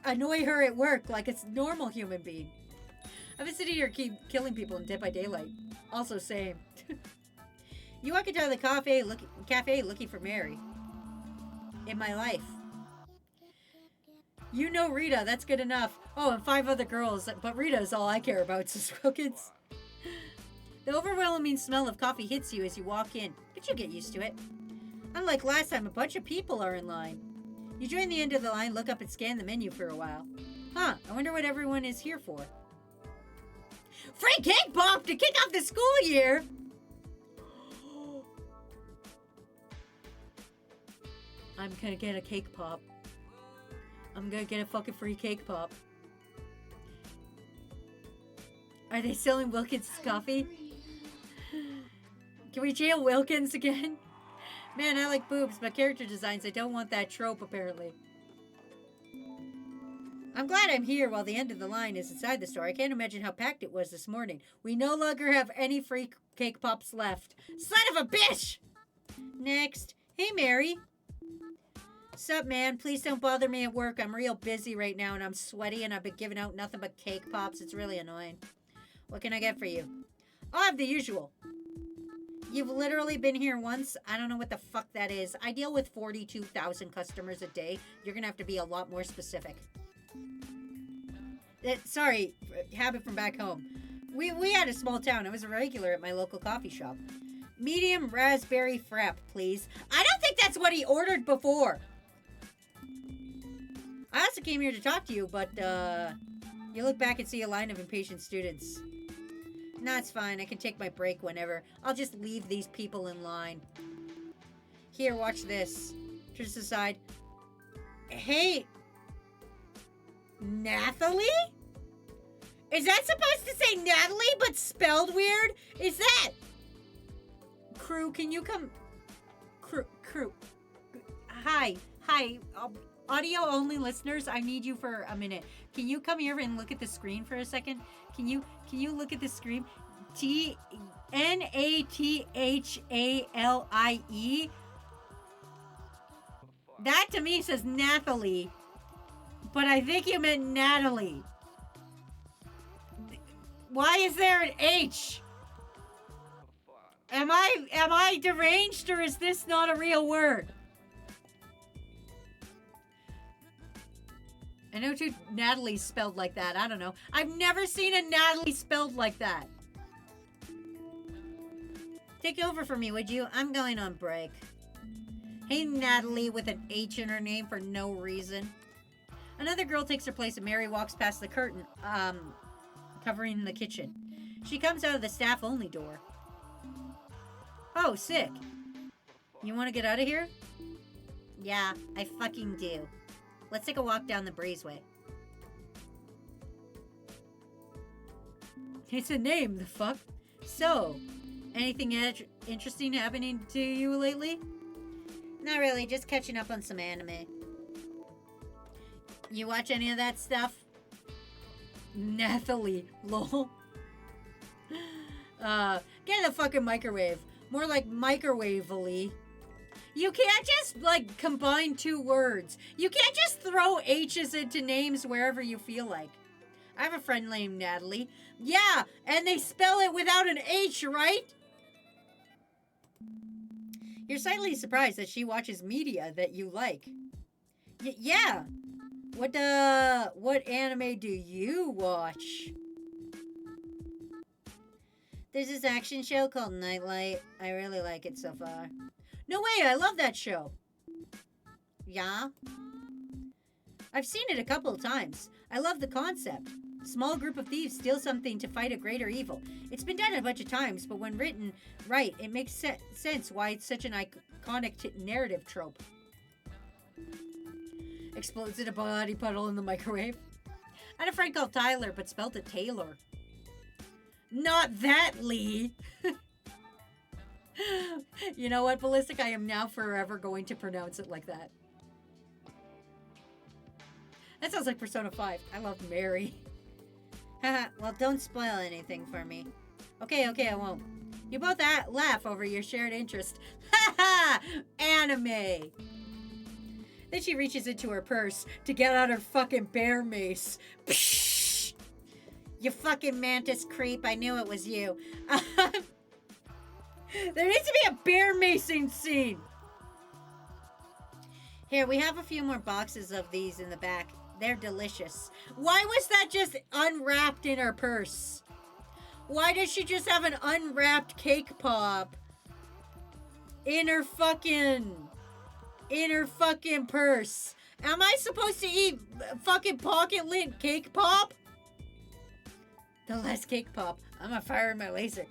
Speaker 1: annoy her at work like a normal human being. I've been sitting here killing people in Dead by Daylight. Also same. You walk into the cafe looking for Mary. In my life. You know Rita, that's good enough. Oh, and 5 other girls, but Rita is all I care about, says Wilkins. The overwhelming smell of coffee hits you as you walk in, but you'll get used to it. Unlike last time, a bunch of people are in line. You join the end of the line, look up and scan the menu for a while. Huh, I wonder what everyone is here for. Free cake pop to kick off the school year! I'm gonna get a cake pop. I'm gonna get a fucking free cake pop. Are they selling Wilkins' coffee? Can we jail Wilkins again? Man, I like boobs, but character designs, I don't want that trope, apparently. I'm glad I'm here while the end of the line is inside the store. I can't imagine how packed it was this morning. We no longer have any free cake pops left. Son of a bitch! Next. Hey, Mary. Sup, man? Please don't bother me at work. I'm real busy right now and I'm sweaty and I've been giving out nothing but cake pops. It's really annoying. What can I get for you? I'll have the usual. You've literally been here once. I don't know what the fuck that is. I deal with 42,000 customers a day. You're gonna have to be a lot more specific. Sorry, habit from back home. We had a small town. I was a regular at my local coffee shop. Medium raspberry frap, please. I don't think that's what he ordered before. I also came here to talk to you, but you look back and see a line of impatient students. Nah, it's fine. I can take my break whenever. I'll just leave these people in line. Here, watch this. Turns aside. Hey, Nathalie? Is that supposed to say Natalie but spelled weird? Is that? Crew, can you come? Crew. Hi. Audio only listeners, I need you for a minute. Can you come here and look at the screen for a second? Can you look at the screen? Nathalie. That to me says Nathalie. But I think you meant Natalie. Why is there an H? Am I deranged or is this not a real word? I know two Natalie's spelled like that. I don't know. I've never seen a Natalie spelled like that. Take over for me, would you? I'm going on break. Hey, Natalie with an H in her name for no reason. Another girl takes her place and Mary walks past the curtain, covering the kitchen. She comes out of the staff-only door. Oh, sick. You want to get out of here? Yeah, I fucking do. Let's take a walk down the breezeway. It's a name, the fuck? So, anything interesting happening to you lately? Not really, just catching up on some anime. You watch any of that stuff? Nathalie, lol. Get the fucking microwave. More like microwavely. You can't just, like, combine two words. You can't just throw H's into names wherever you feel like. I have a friend named Natalie. Yeah, and they spell it without an H, right? You're slightly surprised that she watches media that you like. Yeah. What anime do you watch? There's this action show called Nightlight. I really like it so far. No way, I love that show. Yeah? I've seen it a couple of times. I love the concept. Small group of thieves steal something to fight a greater evil. It's been done a bunch of times, but when written right, it makes sense why it's such an iconic narrative trope. Explodes in a body puddle in the microwave. I had a friend called Tyler, but spelled it Taylor. Not that, Lee! You know what, Ballistic? I am now forever going to pronounce it like that. That sounds like Persona 5. I love Mary. Haha, well, don't spoil anything for me. Okay, I won't. You both laugh over your shared interest. Haha! Anime! Then she reaches into her purse to get out her fucking bear mace. Psh! You fucking mantis creep, I knew it was you. There needs to be a bear macing scene. Here, we have a few more boxes of these in the back. They're delicious. Why was that just unwrapped in her purse? Why does she just have an unwrapped cake pop in her fucking purse? Am I supposed to eat fucking pocket lint cake pop? The last cake pop. I'm gonna fire my laser.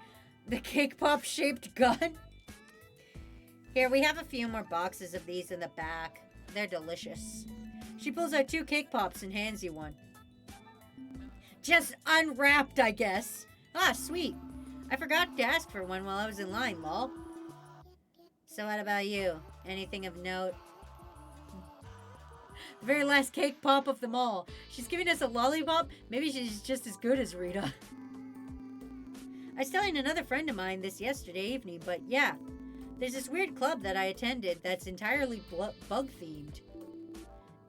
Speaker 1: The cake pop shaped gun. Here, we have a few more boxes of these in the back. They're delicious. She pulls out 2 cake pops and hands you one. Just unwrapped, I guess. Ah, sweet. I forgot to ask for one while I was in line, lol. So what about you? Anything of note? The very last cake pop of them all. She's giving us a lollipop. Maybe she's just as good as Rita. I was telling another friend of mine this yesterday evening, but yeah. There's this weird club that I attended that's entirely bug-themed.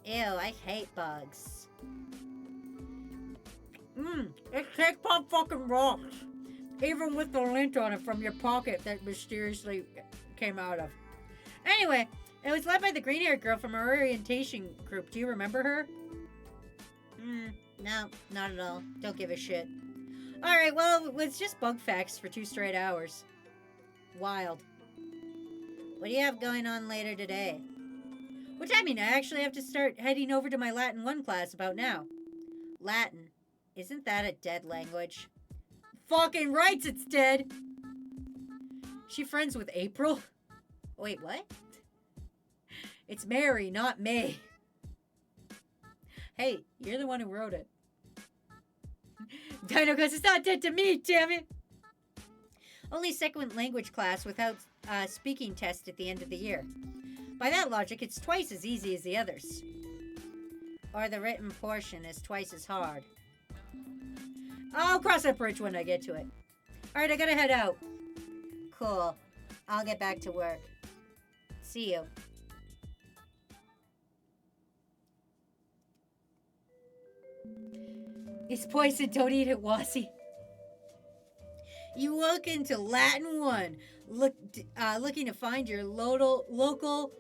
Speaker 1: Ew, I hate bugs. This cake pop fucking rocks. Even with the lint on it from your pocket that mysteriously came out of. Anyway, it was led by the green-haired girl from our orientation group. Do you remember her? No, not at all. Don't give a shit. Alright, well, it was just bug facts for 2 straight hours. Wild. What do you have going on later today? Which, I mean, I actually have to start heading over to my Latin 1 class about now. Latin. Isn't that a dead language? Fucking rights, it's dead! She friends with April? Wait, what? It's Mary, not May. Hey, you're the one who wrote it. Dino goes, it's not dead to me, damn it! Only second language class without speaking test at the end of the year. By that logic, it's twice as easy as the others. Or the written portion is twice as hard. I'll cross that bridge when I get to it. Alright, I gotta head out. Cool. I'll get back to work. See you. It's poison, don't eat it, Wasi. You walk into Latin 1, looking to find your local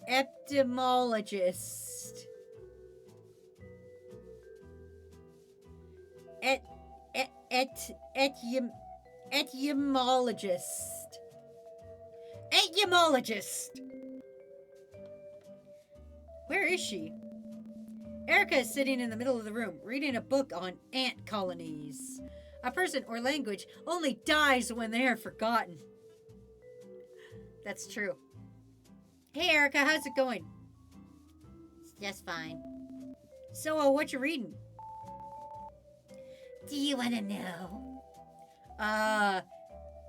Speaker 1: etymologist. Etymologist. Etymologist. Where is she? Erica is sitting in the middle of the room, reading a book on ant colonies. A person or language only dies when they are forgotten. That's true. Hey, Erica, how's it going? It's just fine. So, what you reading? Do you want to know?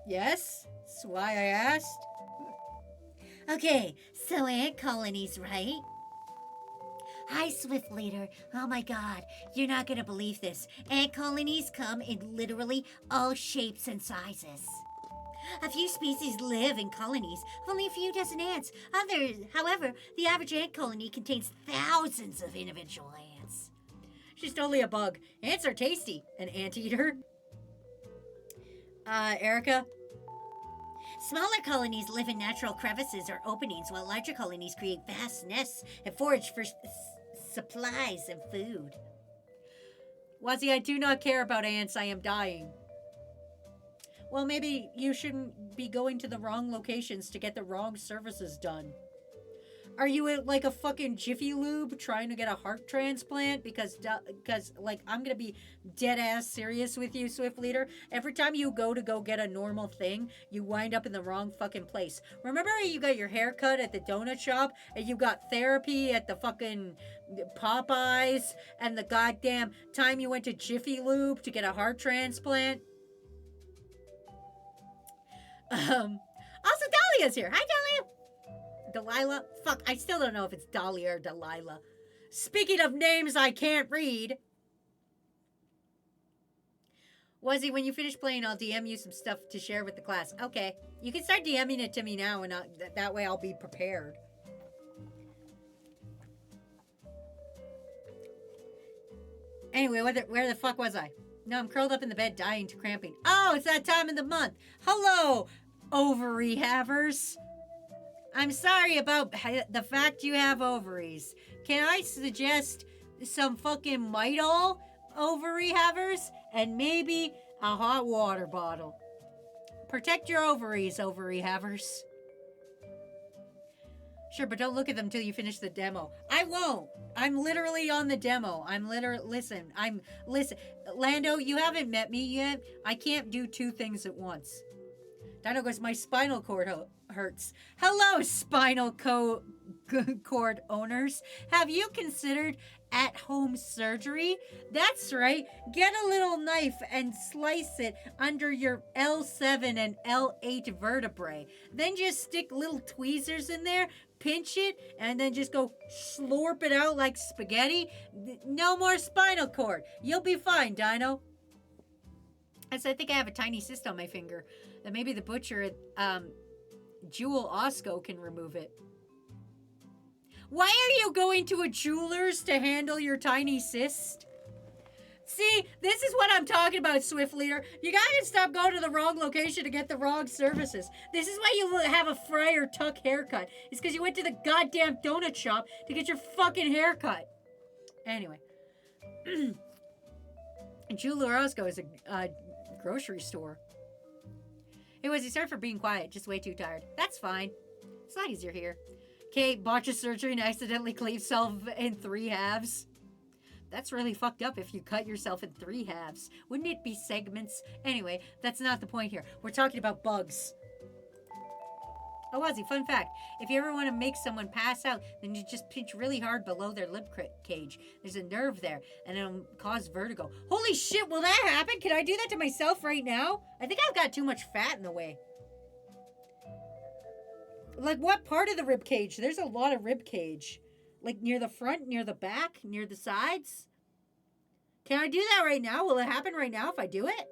Speaker 1: Yes. That's why I asked.
Speaker 5: Okay, so ant colonies, right? Hi, Swift Leader. Oh my god, you're not gonna believe this. Ant colonies come in literally all shapes and sizes. A few species live in colonies of only a few dozen ants. However, the average ant colony contains thousands of individual ants.
Speaker 1: She's totally a bug. Ants are tasty. An anteater. Erica?
Speaker 5: Smaller colonies live in natural crevices or openings, while larger colonies create vast nests and forage for supplies and food.
Speaker 1: Wazzy, I do not care about ants. I am dying. Well, maybe you shouldn't be going to the wrong locations to get the wrong services done. Are you at, like, a fucking Jiffy Lube trying to get a heart transplant? Because like, I'm gonna be dead-ass serious with you, Swift Leader. Every time you go get a normal thing, you wind up in the wrong fucking place. Remember how you got your hair cut at the donut shop, and you got therapy at the fucking Popeyes, and the goddamn time you went to Jiffy Lube to get a heart transplant? Also, Dahlia's here. Hi, Dahlia. Delilah? Fuck, I still don't know if it's Dahlia or Delilah. Speaking of names I can't read. Wazzy, when you finish playing, I'll DM you some stuff to share with the class. Okay. You can start DMing it to me now, and that way I'll be prepared. Anyway, where the fuck was I? No, I'm curled up in the bed dying to cramping. Oh, it's that time of the month. Hello, ovary havers. I'm sorry about the fact you have ovaries. Can I suggest some fucking Midol, ovary havers, and maybe a hot water bottle? Protect your ovaries, ovary havers. Sure, but don't look at them till you finish the demo. I won't. I'm literally on the demo. Listen. Listen. Lando, you haven't met me yet. I can't do 2 things at once. Dino goes, my spinal cord hurts. Hello, cord owners. Have you considered at-home surgery? That's right. Get a little knife and slice it under your L7 and L8 vertebrae. Then just stick little tweezers in there, pinch it, and then just go slurp it out like spaghetti. No more spinal cord. You'll be fine, Dino. I think I have a tiny cyst on my finger. That maybe the butcher at Jewel Osco can remove it. Why are you going to a jeweler's to handle your tiny cyst? See, this is what I'm talking about, Swift Leader. You gotta stop going to the wrong location to get the wrong services. This is why you have a Friar Tuck haircut. It's because you went to the goddamn donut shop to get your fucking haircut. Anyway. Jeweler Osco is a grocery store. Anyways, he's sorry for being quiet. Just way too tired. That's fine. As long as you're here. Kate botches surgery and accidentally cleaves self in 3 halves. That's really fucked up if you cut yourself in 3 halves. Wouldn't it be segments? Anyway, that's not the point here. We're talking about bugs. Oh, Ozzy, fun fact. If you ever want to make someone pass out, then you just pinch really hard below their lip cage. There's a nerve there, and it'll cause vertigo. Holy shit, will that happen? Can I do that to myself right now? I think I've got too much fat in the way. Like, what part of the rib cage? There's a lot of rib cage. Like, near the front, near the back, near the sides? Can I do that right now? Will it happen right now if I do it?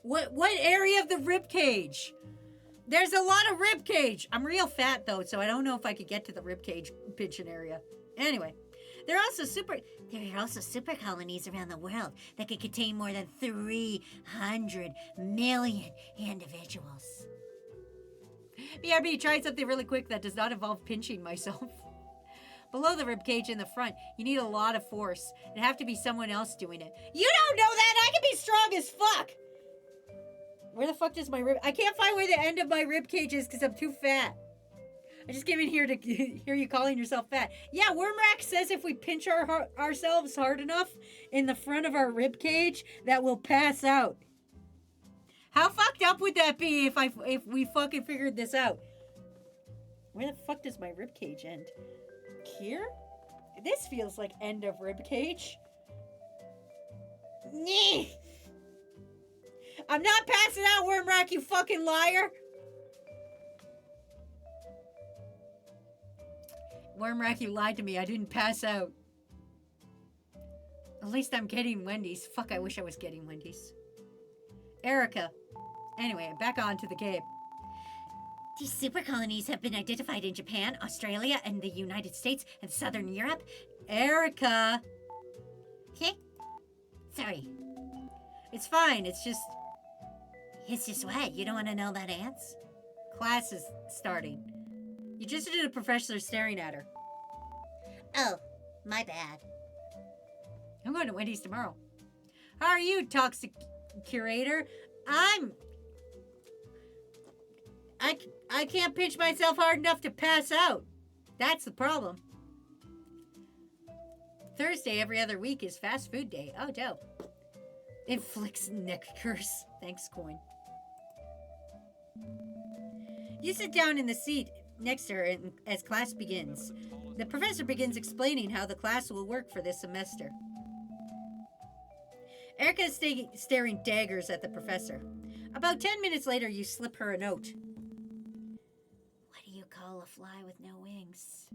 Speaker 1: What area of the rib cage? There's a lot of rib cage. I'm real fat, though, so I don't know if I could get to the rib cage pinching area. Anyway, there are also super colonies around the world that could contain more than 300 million individuals. BRB, try something really quick that does not involve pinching myself. Below the rib cage in the front, you need a lot of force. It'd have to be someone else doing it. You don't know that! I can be strong as fuck! Where the fuck does my rib... I can't find where the end of my rib cage is because I'm too fat. I just came in here to hear you calling yourself fat. Yeah, Wormrack says if we pinch ourselves hard enough in the front of our rib cage, that we'll pass out. How fucked up would that be if we fucking figured this out? Where the fuck does my rib cage end? Here? This feels like end of rib cage. Nyeh. I'm not passing out, Wormrack, you fucking liar! Wormrack, you lied to me. I didn't pass out. At least I'm getting Wendy's. Fuck, I wish I was getting Wendy's. Erica. Anyway, back on to the game.
Speaker 5: These super colonies have been identified in Japan, Australia, and the United States and Southern Europe.
Speaker 1: Erica!
Speaker 5: Okay? Sorry.
Speaker 1: It's fine, it's just
Speaker 5: what? You don't want to know about ants?
Speaker 1: class is starting. You just did a professor staring at her.
Speaker 5: Oh, my bad.
Speaker 1: I'm going to Wendy's tomorrow. How are you, toxic curator? I can't pinch myself hard enough to pass out. That's the problem. Thursday every other week is fast food day. Oh, dope. Inflicts neck curse. Thanks, coin. You sit down in the seat next to her as class begins. The professor begins explaining how the class will work for this semester. Erica is staring daggers at the professor. About 10 minutes later, you slip her a note.
Speaker 5: What do you call a fly with no wings?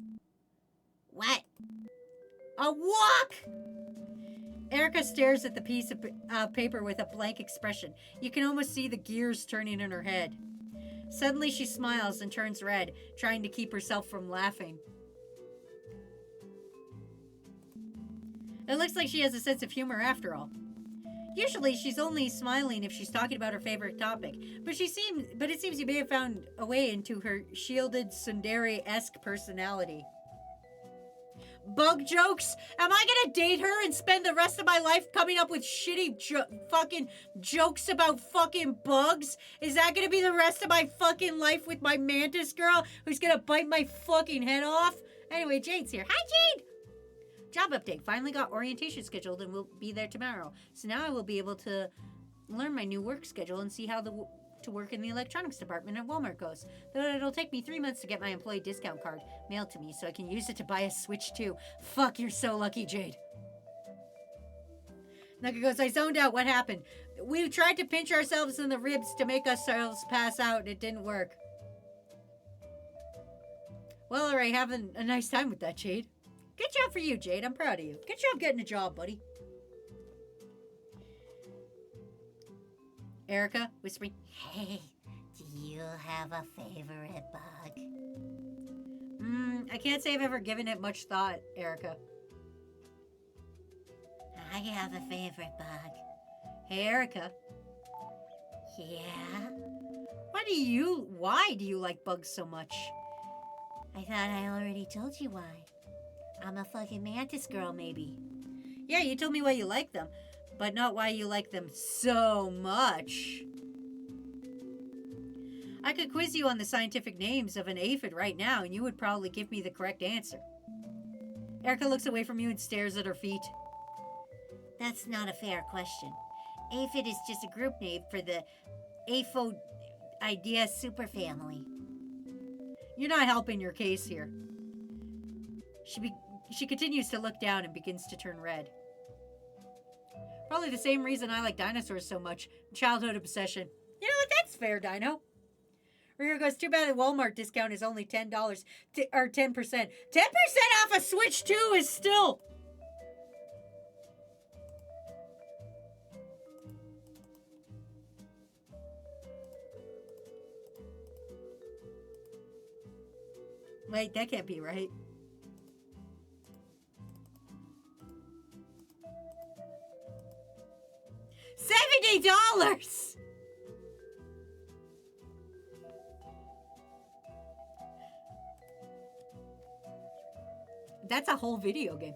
Speaker 5: What?
Speaker 1: A walk! Erica stares at the piece of paper with a blank expression. You can almost see the gears turning in her head. Suddenly she smiles and turns red, trying to keep herself from laughing. It looks like she has a sense of humor after all. Usually she's only smiling if she's talking about her favorite topic, but it seems you may have found a way into her shielded tsundere-esque personality. Bug jokes? Am I gonna date her and spend the rest of my life coming up with shitty fucking jokes about fucking bugs? Is that gonna be the rest of my fucking life with my mantis girl who's gonna bite my fucking head off? Anyway, Jade's here. Hi, Jade! Job update. Finally got orientation scheduled and we'll be there tomorrow. So now I will be able to learn my new work schedule and see how to work in the electronics department at Walmart goes. Though it'll take me 3 months to get my employee discount card mailed to me so I can use it to buy a Switch too. Fuck, you're so lucky, Jade. Nugget goes, I zoned out. What happened? We tried to pinch ourselves in the ribs to make ourselves pass out and it didn't work. Well, alright, have a nice time with that, Jade. Good job for you, Jade. I'm proud of you. Good job getting a job, buddy. Erica, whispering,
Speaker 5: Hey, do you have a favorite bug?
Speaker 1: I can't say I've ever given it much thought, Erica.
Speaker 5: I have a favorite bug.
Speaker 1: Hey, Erica.
Speaker 5: Yeah?
Speaker 1: Why do you like bugs so much?
Speaker 5: I thought I already told you why. I'm a fucking mantis girl, maybe.
Speaker 1: Yeah, you told me why you like them, but not why you like them so much. I could quiz you on the scientific names of an aphid right now, and you would probably give me the correct answer. Erica looks away from you and stares at her feet.
Speaker 5: That's not a fair question. Aphid is just a group name for the Aphidaea superfamily.
Speaker 1: You're not helping your case here. She continues to look down and begins to turn red. Probably the same reason I like dinosaurs so much. Childhood obsession. You know what? That's fair, Dino. Rhea goes, too bad the Walmart discount is only $10 or 10%. 10% off a Switch 2 is still... Wait, that can't be right. $70! That's a whole video game.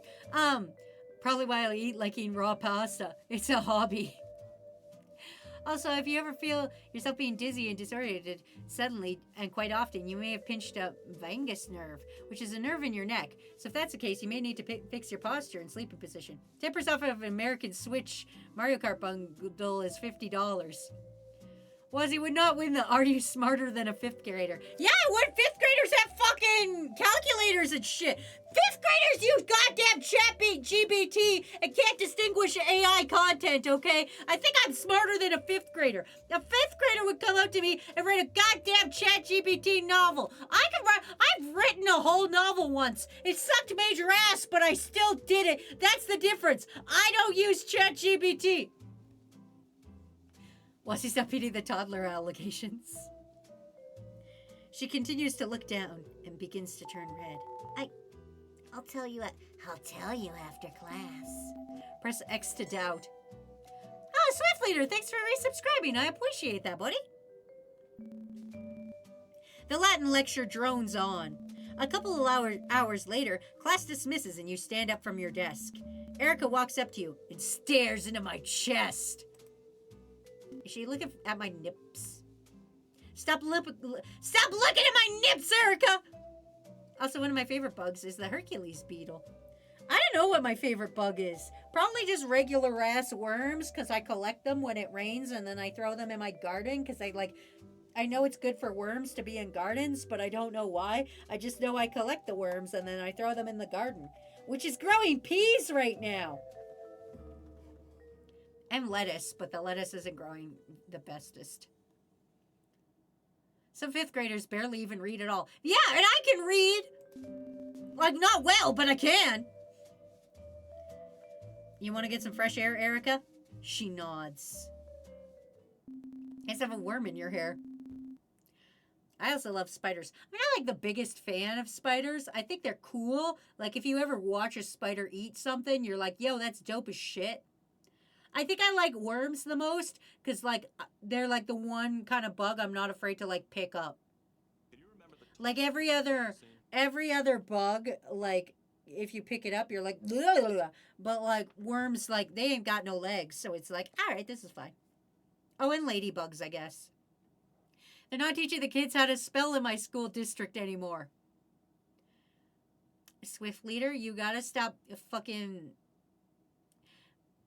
Speaker 1: Probably why I eat like eating raw pasta. It's a hobby. Also, if you ever feel yourself being dizzy and disoriented suddenly and quite often, you may have pinched a vagus nerve, which is a nerve in your neck. So if that's the case, you may need to fix your posture and sleeping position. 10% off of an American Switch Mario Kart bundle is $50. Wazzy would not win the Are You Smarter Than a Fifth Grader? Yeah, what? Fifth graders have fucking calculators and shit. Fifth graders use goddamn GBT and can't distinguish AI content, okay? I think I'm smarter than a fifth grader. A fifth grader would come up to me and write a goddamn ChatGPT novel. I've written a whole novel once. It sucked major ass, but I still did it. That's the difference. I don't use ChatGPT. Wazzy, stop eating the toddler allegations. She continues to look down and begins to turn red.
Speaker 5: I'll tell you after class.
Speaker 1: Press X to doubt. Oh, Swift Leader, thanks for resubscribing. I appreciate that, buddy. The Latin lecture drones on. A couple of hours later, class dismisses and you stand up from your desk. Erica walks up to you and stares into my chest. Is she looking at my nips? Stop looking at my nips, Erica! Also, one of my favorite bugs is the Hercules beetle. I don't know what my favorite bug is. Probably just regular ass worms, because I collect them when it rains and then I throw them in my garden, because I know it's good for worms to be in gardens, but I don't know why. I just know I collect the worms and then I throw them in the garden, which is growing peas right now. And lettuce, but the lettuce isn't growing the bestest. Some fifth graders barely even read at all. Yeah, and I can read. Like, not well, but I can. You want to get some fresh air, Erica? She nods. You guys have a worm in your hair. I also love spiders. I'm not like the biggest fan of spiders. I think they're cool. Like, if you ever watch a spider eat something, you're like, yo, that's dope as shit. I think I like worms the most because, like, they're like the one kind of bug I'm not afraid to like pick up. Like every other bug, like if you pick it up, you're like, ugh. But like worms, like they ain't got no legs, so it's like, all right, this is fine. Oh, and ladybugs, I guess. They're not teaching the kids how to spell in my school district anymore. Swift Leader, you gotta stop fucking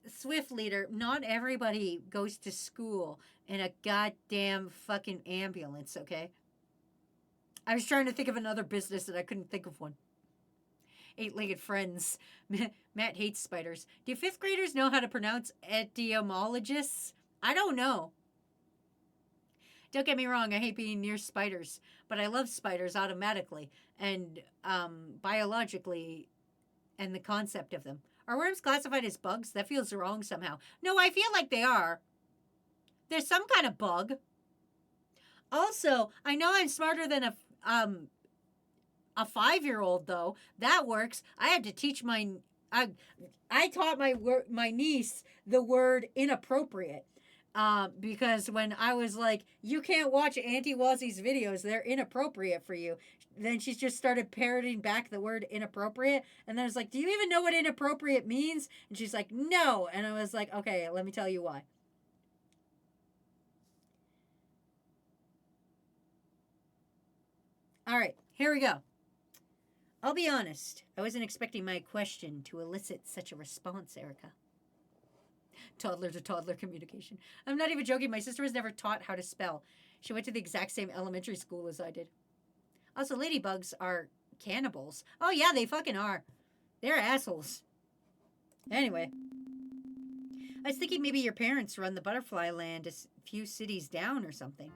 Speaker 1: Swift Leader, not everybody goes to school in a goddamn fucking ambulance, okay? I was trying to think of another business and I couldn't think of one. Eight-legged friends. Matt hates spiders. Do fifth graders know how to pronounce etymologists? I don't know. Don't get me wrong, I hate being near spiders, but I love spiders automatically and biologically and the concept of them. Are worms classified as bugs? That feels wrong somehow. No, I feel like they are. There's some kind of bug. Also, I know I'm smarter than a 5-year-old though. That works. I had to teach I taught my niece the word inappropriate. Because when I was like, you can't watch Auntie Wazzy's videos, they're inappropriate for you. Then she just started parroting back the word inappropriate. And then I was like, do you even know what inappropriate means? And she's like, no. And I was like, okay, let me tell you why. All right, here we go. I'll be honest. I wasn't expecting my question to elicit such a response, Erica. Toddler to toddler communication. I'm not even joking. My sister was never taught how to spell. She went to the exact same elementary school as I did. Also, ladybugs are cannibals. Oh, yeah, they fucking are. They're assholes. Anyway. I was thinking maybe your parents run the butterfly land a few cities down or something.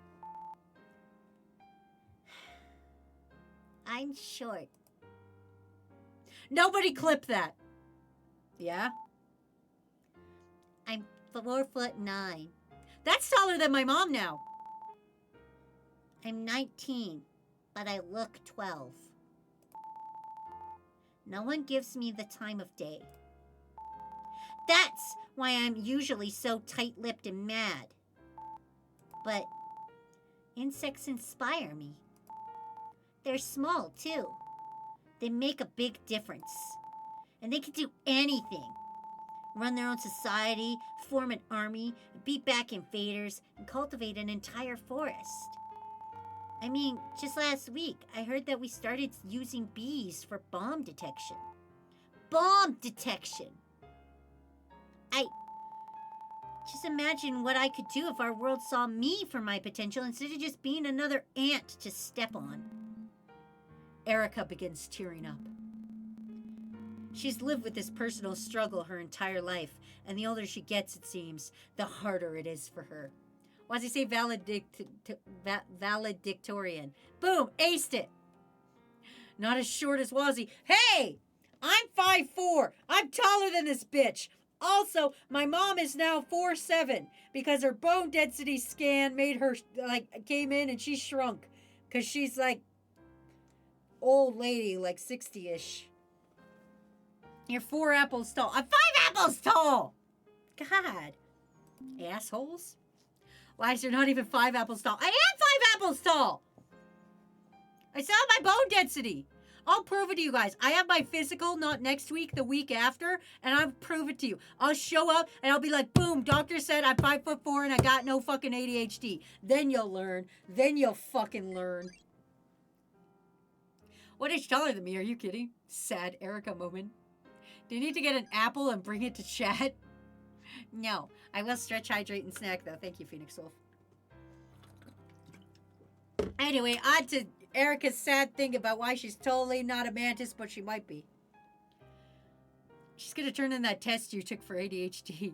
Speaker 5: I'm short.
Speaker 1: Nobody clip that. Yeah?
Speaker 5: I'm 4'9".
Speaker 1: That's taller than my mom now.
Speaker 5: I'm 19, but I look 12. No one gives me the time of day. That's why I'm usually so tight-lipped and mad. But insects inspire me. They're small, too. They make a big difference. And they can do anything. Run their own society, form an army, beat back invaders, and cultivate an entire forest. I mean, just last week, I heard that we started using bees for bomb detection. Bomb detection! I just imagine what I could do if our world saw me for my potential instead of just being another ant to step on. Erica begins tearing up. She's lived with this personal struggle her entire life, and the older she gets, it seems, the harder it is for her. Why does he say valedictorian? Boom! Aced it! Not as short as Wazzy. Hey! I'm 5'4". I'm taller than this bitch. Also, my mom is now 4'7" because her bone density scan made her, came in and she shrunk. Because she's, old lady, 60-ish. You're 4 apples tall. I'm 5 apples tall! God. Assholes. Why is there not even 5 apples tall? I am 5 apples tall! I saw my bone density. I'll prove it to you guys. I have my physical, not next week, the week after, and I'll prove it to you. I'll show up, and I'll be like, boom, doctor said I'm 5'4", and I got no fucking ADHD. Then you'll learn. Then you'll fucking learn. What is taller than me? Are you kidding? Sad Erica moment. Do you need to get an apple and bring it to chat? No. I will stretch, hydrate, and snack, though. Thank you, Phoenix Wolf. Anyway, on to Erica's sad thing about why she's totally not a mantis, but she might be. She's going to turn in that test you took for ADHD.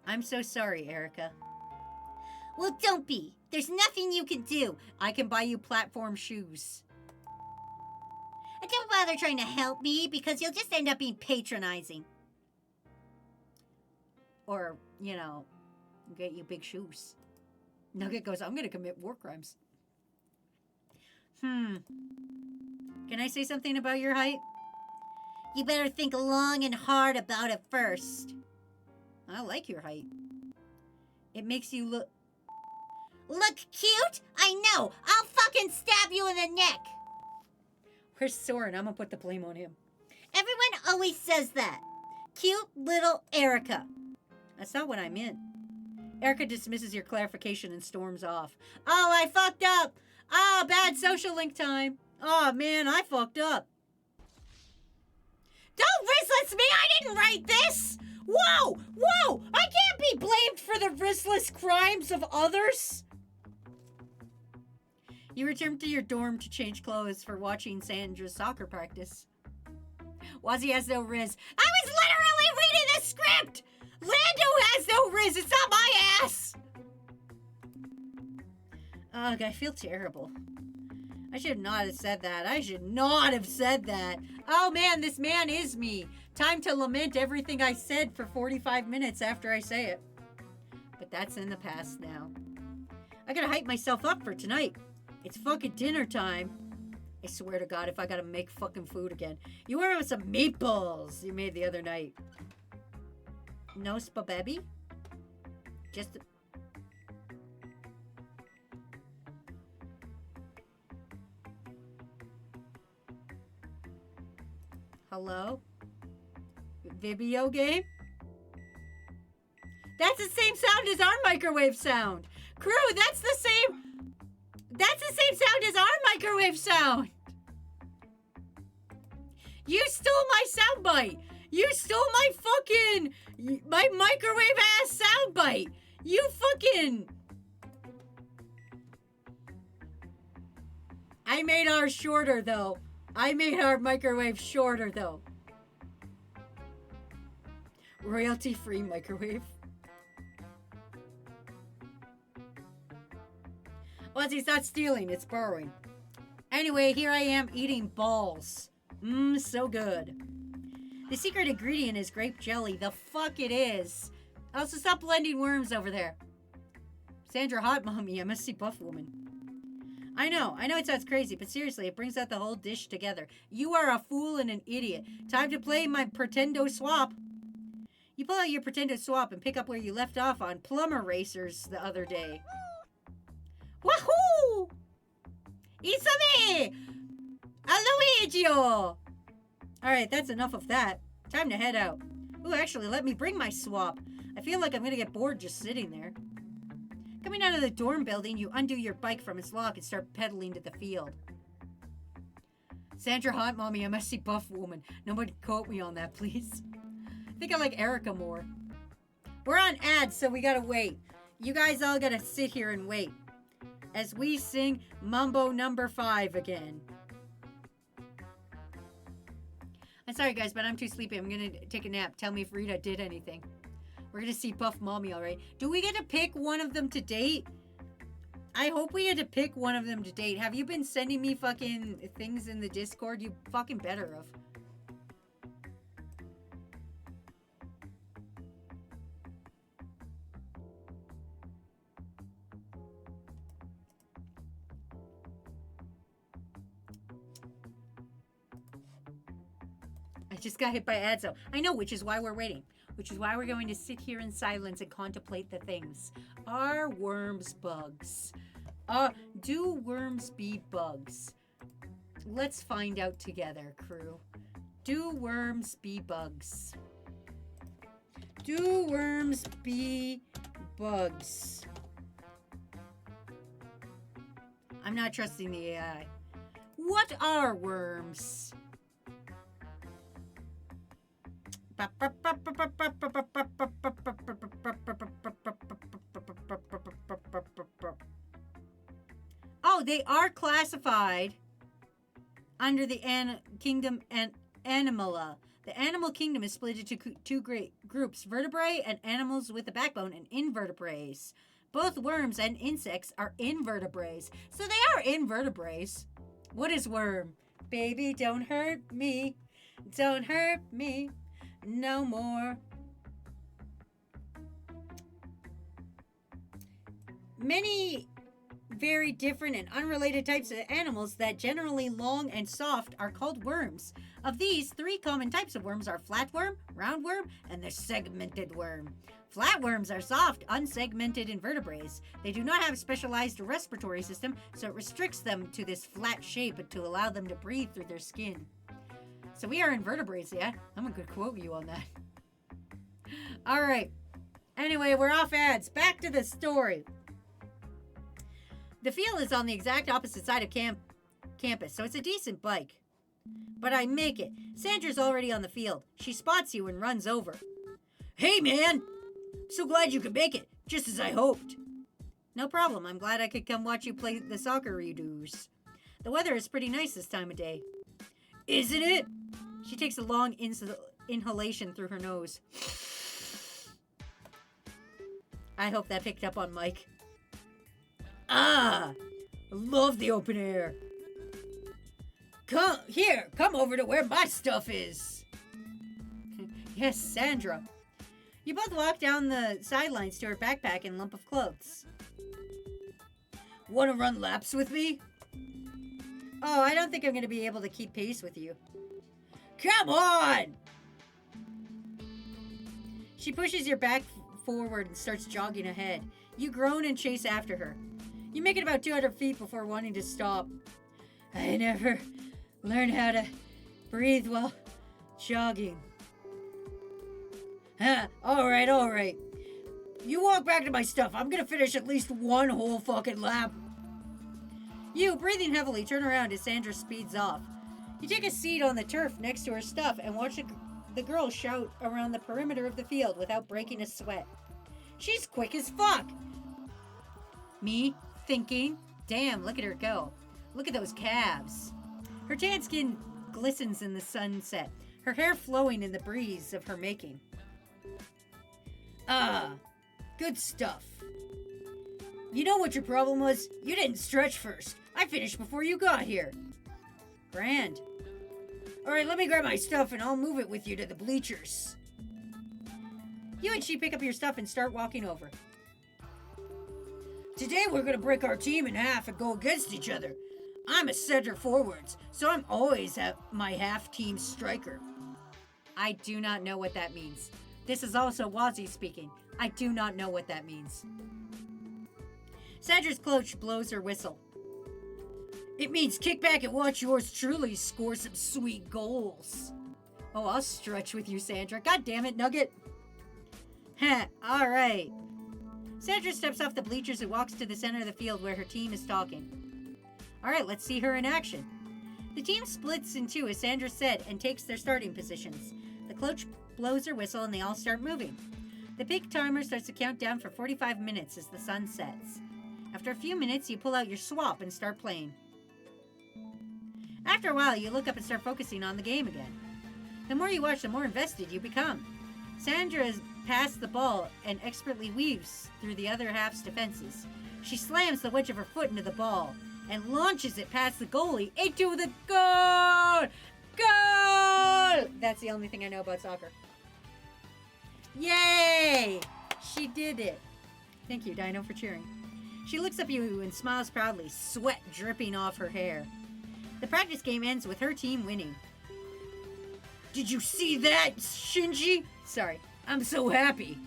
Speaker 5: I'm so sorry, Erica. Well, don't be. There's nothing you can do.
Speaker 1: I can buy you platform shoes.
Speaker 5: And don't bother trying to help me because you'll just end up being patronizing.
Speaker 1: Or, get you big shoes. Nugget goes, I'm going to commit war crimes. Can I say something about your height?
Speaker 5: You better think long and hard about it first.
Speaker 1: I like your height. It makes you look...
Speaker 5: Look cute? I know. I'll fucking stab you in the neck.
Speaker 1: Where's Soren? I'm going to put the blame on him.
Speaker 5: Everyone always says that. Cute little Erica.
Speaker 1: That's not what I meant. Erica dismisses your clarification and storms off. Oh, I fucked up. Oh, bad social link time. Oh, man, I fucked up. Don't That's me! I didn't write this! Whoa! Whoa! I can't be blamed for the riskless crimes of others! You return to your dorm to change clothes for watching Sandra's soccer practice. Wazzy has no riz. I was literally reading the script! Lando has no riz! It's not my ass! Ugh, I feel terrible. I should not have said that. I should not have said that. Oh man, this man is me. Time to lament everything I said for 45 minutes after I say it. But that's in the past now. I gotta hype myself up for tonight. It's fucking dinner time. I swear to God, if I gotta make fucking food again. You were with some meatballs you made the other night. No spabebi? Just... Hello? Video game? That's the same sound as our microwave sound. Crew, that's the same sound as our microwave sound. You stole my soundbite. You stole my microwave ass soundbite. You fucking... I made ours shorter though. I made our microwave shorter, though. Royalty-free microwave. Well, he's not stealing, it's borrowing. Anyway, here I am eating balls. Mmm, so good. The secret ingredient is grape jelly. The fuck it is. Also, stop blending worms over there. Sandra Hot Mommy, MSC Buff Woman. I know it sounds crazy, but seriously, it brings out the whole dish together. You are a fool and an idiot. Time to play my Pretendo Swap. You pull out your Pretendo Swap and pick up where you left off on Plumber Racers the other day. Wahoo! Isame! Aloigio! Alright, that's enough of that. Time to head out. Ooh, actually, let me bring my swap. I feel like I'm gonna get bored just sitting there. Coming out of the dorm building, you undo your bike from its lock and start pedaling to the field. Sandra Hot Mommy, MSC Buff Woman. Nobody quote me on that, please. I think I like Erica more. We're on ads, so we gotta wait. You guys all gotta sit here and wait. As we sing Mambo number 5 again. I'm sorry guys, but I'm too sleepy. I'm gonna take a nap. Tell me if Rita did anything. We're gonna see Buff Mommy, alright? Do we get to pick one of them to date? I hope we get to pick one of them to date. Have you been sending me fucking things in the Discord? You fucking better have. I just got hit by ads though. I know, which is why we're waiting. Which is why we're going to sit here in silence and contemplate the things. Are worms bugs? Do worms be bugs? Let's find out together, crew. Do worms be bugs? Do worms be bugs? I'm not trusting the AI. What are worms? Oh, they are classified under the kingdom Animala. The animal kingdom is split into two great groups, vertebrae and animals with a backbone, and invertebrates. Both worms and insects are invertebrates. So they are invertebrates. What is worm? Baby, don't hurt me. Don't hurt me. No more. Many very different and unrelated types of animals that generally long and soft are called worms. Of these, 3 common types of worms are flatworm, roundworm, and the segmented worm. Flatworms are soft, unsegmented invertebrates. They do not have a specialized respiratory system, so it restricts them to this flat shape to allow them to breathe through their skin. So we are invertebrates, yeah? I'm gonna quote you on that. Alright. Anyway, we're off ads. Back to the story. The field is on the exact opposite side of campus, so it's a decent bike. But I make it. Sandra's already on the field. She spots you and runs over. Hey, man! So glad you could make it, just as I hoped. No problem. I'm glad I could come watch you play the soccer you do's. The weather is pretty nice this time of day. Isn't it? She takes a long inhalation through her nose. I hope that picked up on Mike. Ah! I love the open air. Come over to where my stuff is. Yes, Sandra. You both walk down the sidelines to her backpack and lump of clothes. Want to run laps with me? Oh, I don't think I'm going to be able to keep pace with you. Come on! She pushes your back forward and starts jogging ahead. You groan and chase after her. You make it about 200 feet before wanting to stop. I never learned how to breathe while jogging. All right. You walk back to my stuff. I'm gonna finish at least one whole fucking lap. You, breathing heavily, turn around as Sandra speeds off. You take a seat on the turf next to her stuff and watch the girl shout around the perimeter of the field without breaking a sweat. She's quick as fuck. Me, thinking, damn, look at her go. Look at those calves. Her tan skin glistens in the sunset, her hair flowing in the breeze of her making. Ah, good stuff. You know what your problem was? You didn't stretch first. I finished before you got here. Grand. Alright, let me grab my stuff and I'll move it with you to the bleachers. You and she pick up your stuff and start walking over. Today we're gonna break our team in half and go against each other. I'm a center forwards, so I'm always my half-team striker. I do not know what that means. This is also Wazzy speaking. I do not know what that means. Sandra's coach blows her whistle. It means kick back and watch yours truly score some sweet goals. Oh, I'll stretch with you, Sandra. God damn it, Nugget. Heh, all right. Sandra steps off the bleachers and walks to the center of the field where her team is talking. All right, let's see her in action. The team splits in two, as Sandra said, and takes their starting positions. The coach blows her whistle and they all start moving. The big timer starts to count down for 45 minutes as the sun sets. After a few minutes, you pull out your swap and start playing. After a while, you look up and start focusing on the game again. The more you watch, the more invested you become. Sandra has passed the ball and expertly weaves through the other half's defenses. She slams the wedge of her foot into the ball and launches it past the goalie into the goal! Goal! That's the only thing I know about soccer. Yay! She did it. Thank you, Dino, for cheering. She looks up at you and smiles proudly, sweat dripping off her hair. The practice game ends with her team winning. Did you see that, Shinji? Sorry, I'm so happy.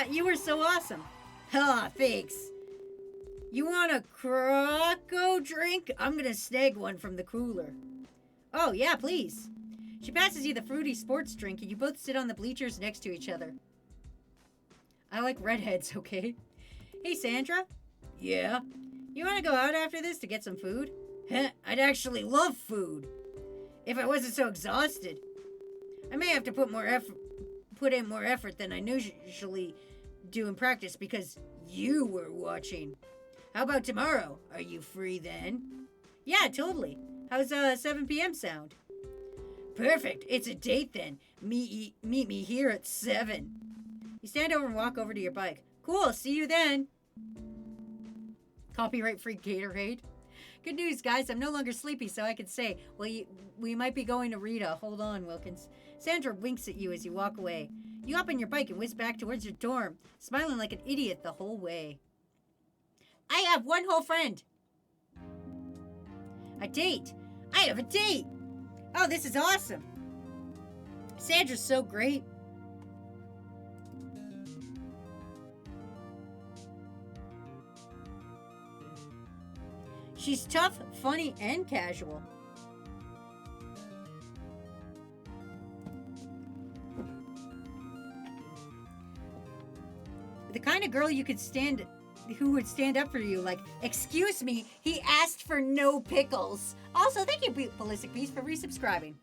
Speaker 1: You were so awesome. Thanks. You want a Croco drink? I'm gonna snag one from the cooler. Oh, yeah, please. She passes you the fruity sports drink and you both sit on the bleachers next to each other. I like redheads, okay? Hey, Sandra? Yeah? You want to go out after this to get some food? I'd actually love food. If I wasn't so exhausted. I may have to put in more effort than I usually do in practice because you were watching. How about tomorrow? Are you free then? Yeah, totally. How's 7 p.m. sound? Perfect. It's a date then. Meet me here at 7. You stand over and walk over to your bike. Cool. See you then. Copyright-free Gatorade. Good news, guys. I'm no longer sleepy, so I can say, well, we might be going to Rita. Hold on, Wilkins. Sandra winks at you as you walk away. You hop on your bike and whiz back towards your dorm, smiling like an idiot the whole way. I have one whole friend. A date. I have a date. Oh, this is awesome. Sandra's so great. She's tough, funny, and casual. The kind of girl you could stand who would stand up for you. Like, excuse me, he asked for no pickles. Also, thank you, Ballistic Beast, for resubscribing.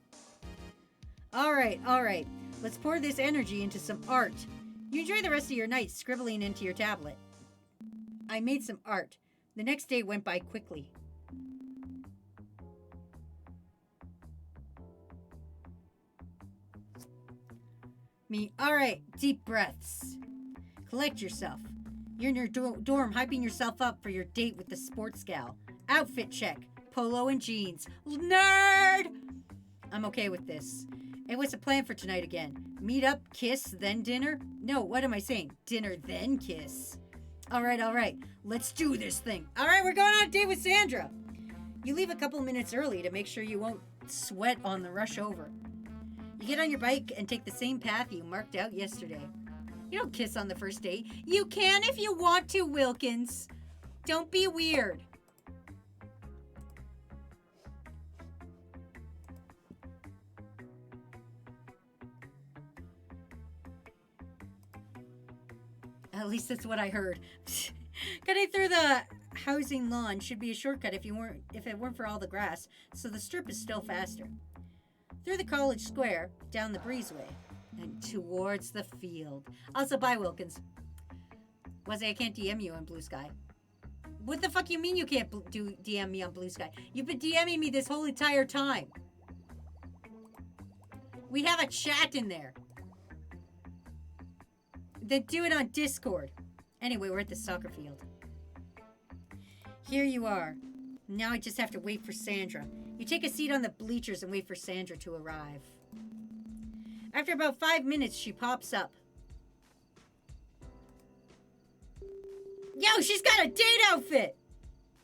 Speaker 1: All right. Let's pour this energy into some art. You enjoy the rest of your night scribbling into your tablet. I made some art. The next day went by quickly. All right, deep breaths. Collect yourself. You're in your dorm hyping yourself up for your date with the sports gal. Outfit check. Polo and jeans. Nerd! I'm okay with this. Hey, what's the plan for tonight again? Meet up, kiss, then dinner? No, what am I saying? Dinner, then kiss. All right. Let's do this thing. All right, we're going on a date with Sandra. You leave a couple minutes early to make sure you won't sweat on the rush over. You get on your bike and take the same path you marked out yesterday. You don't kiss on the first date. You can if you want to, Wilkins. Don't be weird. At least that's what I heard. Cutting through the housing lawn should be a shortcut if it weren't for all the grass, so the strip is still faster. Through the college square, down the breezeway, and towards the field. Also, bye, Wilkins. I can't DM you on Blue Sky. What the fuck you mean you can't DM me on Blue Sky? You've been DMing me this whole entire time. We have a chat in there. Then do it on Discord. Anyway, we're at the soccer field. Here you are. Now I just have to wait for Sandra. You take a seat on the bleachers and wait for Sandra to arrive. After about 5 minutes, she pops up. Yo, she's got a date outfit!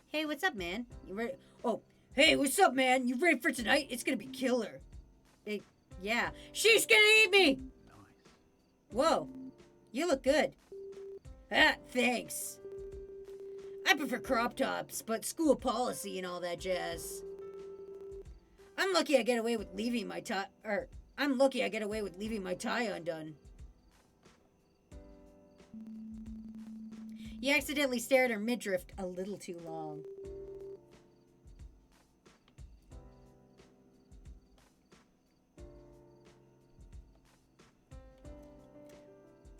Speaker 1: Hey, what's up, man? You ready? Oh, hey, what's up, man? You ready for tonight? It's gonna be killer. Yeah. She's gonna eat me! Whoa. You look good. Ah, thanks. I prefer crop tops, but school policy and all that jazz. I'm lucky I get away with leaving my tie undone. You accidentally stare at her midriff a little too long.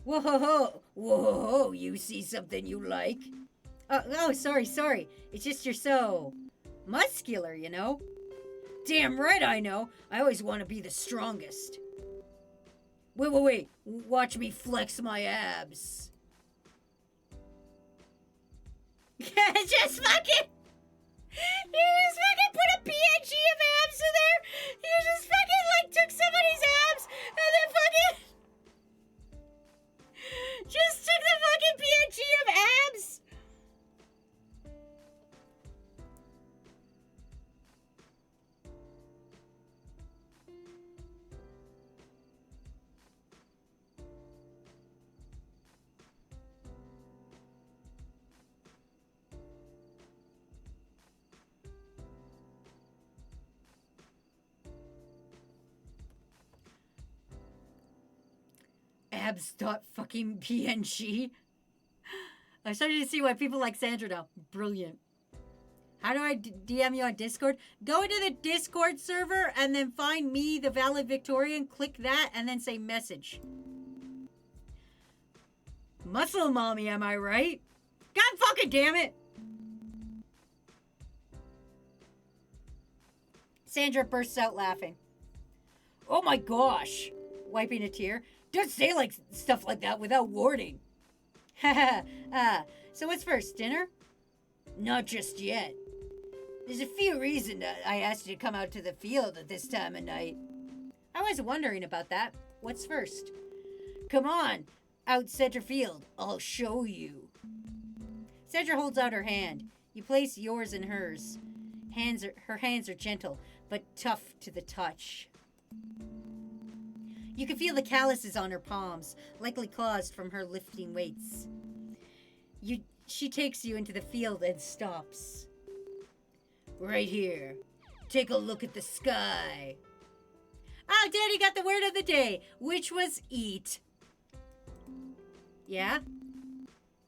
Speaker 1: Whoa, you see something you like? Oh, sorry. It's just you're so muscular, you know? Damn right I know. I always want to be the strongest. Wait. Watch me flex my abs. just fucking... You just fucking put a PNG of abs in there? You just fucking, took somebody's abs and then fucking... Just took the fucking PNG of abs? Abs.fucking.png. I'm starting to see why people like Sandra now. Brilliant. How do I DM you on Discord? Go into the Discord server and then find me, the Valid Victorian. Click that and then say message. Muscle mommy, am I right? God fucking damn it! Sandra bursts out laughing. Oh my gosh! Wiping a tear. Don't say stuff like that without warning. So what's first, dinner? Not just yet. There's a few reasons I asked you to come out to the field at this time of night. I was wondering about that. What's first? Come on, out center field. I'll show you. Sandra holds out her hand. You place yours in hers. Her hands are gentle, but tough to the touch. You can feel the calluses on her palms, likely caused from her lifting weights. She takes you into the field and stops. Right here. Take a look at the sky. Oh, Daddy got the word of the day, which was eat. Yeah?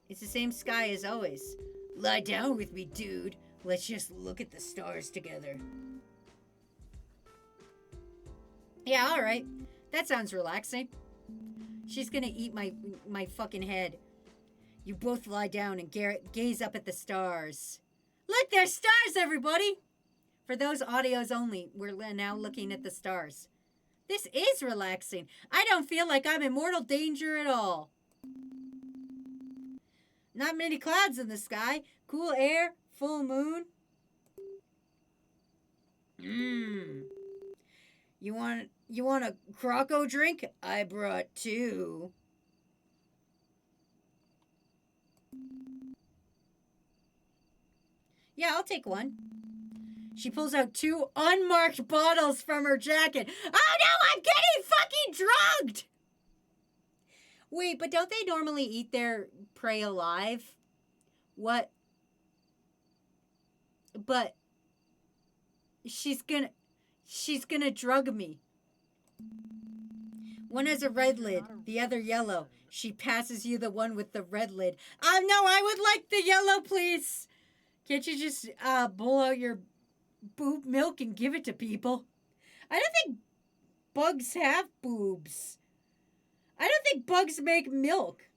Speaker 1: It's the same sky as always. Lie down with me, dude. Let's just look at the stars together. Yeah, alright. That sounds relaxing. She's gonna eat my fucking head. You both lie down and gaze up at the stars. Look, there's stars, everybody! For those audios only, we're now looking at the stars. This is relaxing. I don't feel like I'm in mortal danger at all. Not many clouds in the sky. Cool air, full moon. You want a croco drink? I brought 2. Yeah, I'll take one. She pulls out 2 unmarked bottles from her jacket. Oh no, I'm getting fucking drugged! Wait, but don't they normally eat their prey alive? What? But she's gonna drug me. One has a red lid, the other yellow. She passes you the one with the red lid. No, I would like the yellow, please. Can't you just pull out your boob milk and give it to people? I don't think bugs have boobs. I don't think bugs make milk.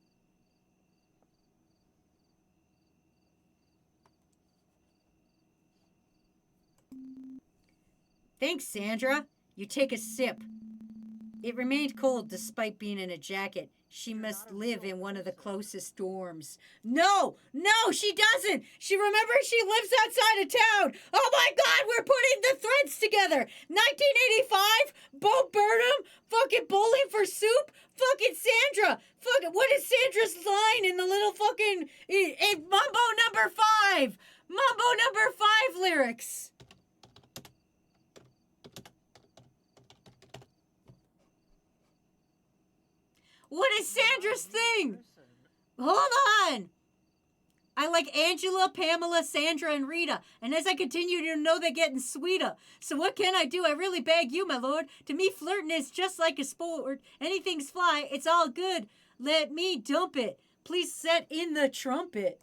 Speaker 1: Thanks, Sandra. You take a sip. It remained cold despite being in a jacket. She must live in one of the closest dorms. No, she doesn't. She remembers she lives outside of town. Oh my God, we're putting the threads together. 1985, Bo Burnham, fucking Bowling for Soup, fucking Sandra. Fucking, what is Sandra's line in the little fucking Mambo number 5? Mambo number 5 lyrics. What is Sandra's thing? Hold on. I like Angela, Pamela, Sandra, and Rita. And as I continue to know they're getting sweeter. So what can I do? I really beg you, my lord. To me, flirting is just like a sport. Anything's fly. It's all good. Let me dump it. Please set in the trumpet.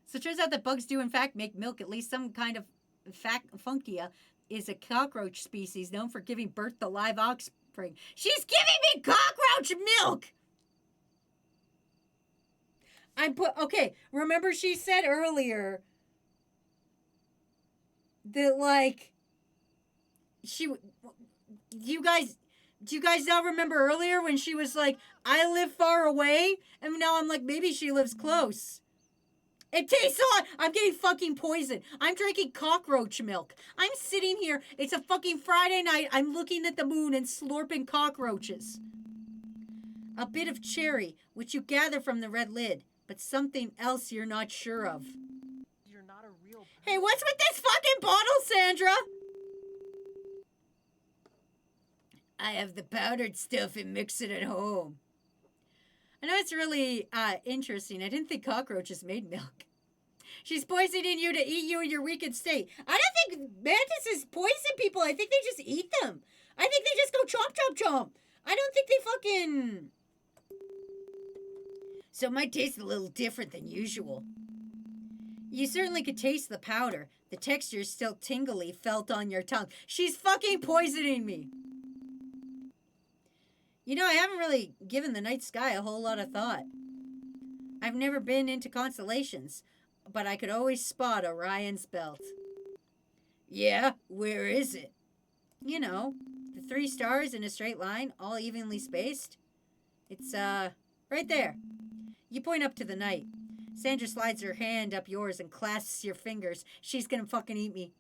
Speaker 1: So it turns out that bugs do in fact make milk. At least some kind of funkia is a cockroach species known for giving birth to live offspring. She's giving me cockroach milk! Okay, remember she said earlier that, like, do you guys not remember earlier when she was like, I live far away? And now I'm like, maybe she lives close. It tastes hot. I'm getting fucking poisoned. I'm drinking cockroach milk. I'm sitting here. It's a fucking Friday night. I'm looking at the moon and slurping cockroaches. A bit of cherry, which you gather from the red lid, but something else you're not sure of.
Speaker 4: You're not a real person.
Speaker 1: Hey, what's with this fucking bottle, Sandra? I have the powdered stuff and mix it at home. I know it's really interesting. I didn't think cockroaches made milk. She's poisoning you to eat you in your weakened state. I don't think mantises poison people. I think they just eat them. I think they just go chomp, chomp, chomp. I don't think they fucking... So it might taste a little different than usual. You certainly could taste the powder. The texture is still tingly, felt on your tongue. She's fucking poisoning me. You know, I haven't really given the night sky a whole lot of thought. I've never been into constellations, but I could always spot Orion's belt. Yeah, where is it? You know, the 3 stars in a straight line, all evenly spaced. It's, right there. You point up to the night. Sandra slides her hand up yours and clasps your fingers. She's gonna fucking eat me.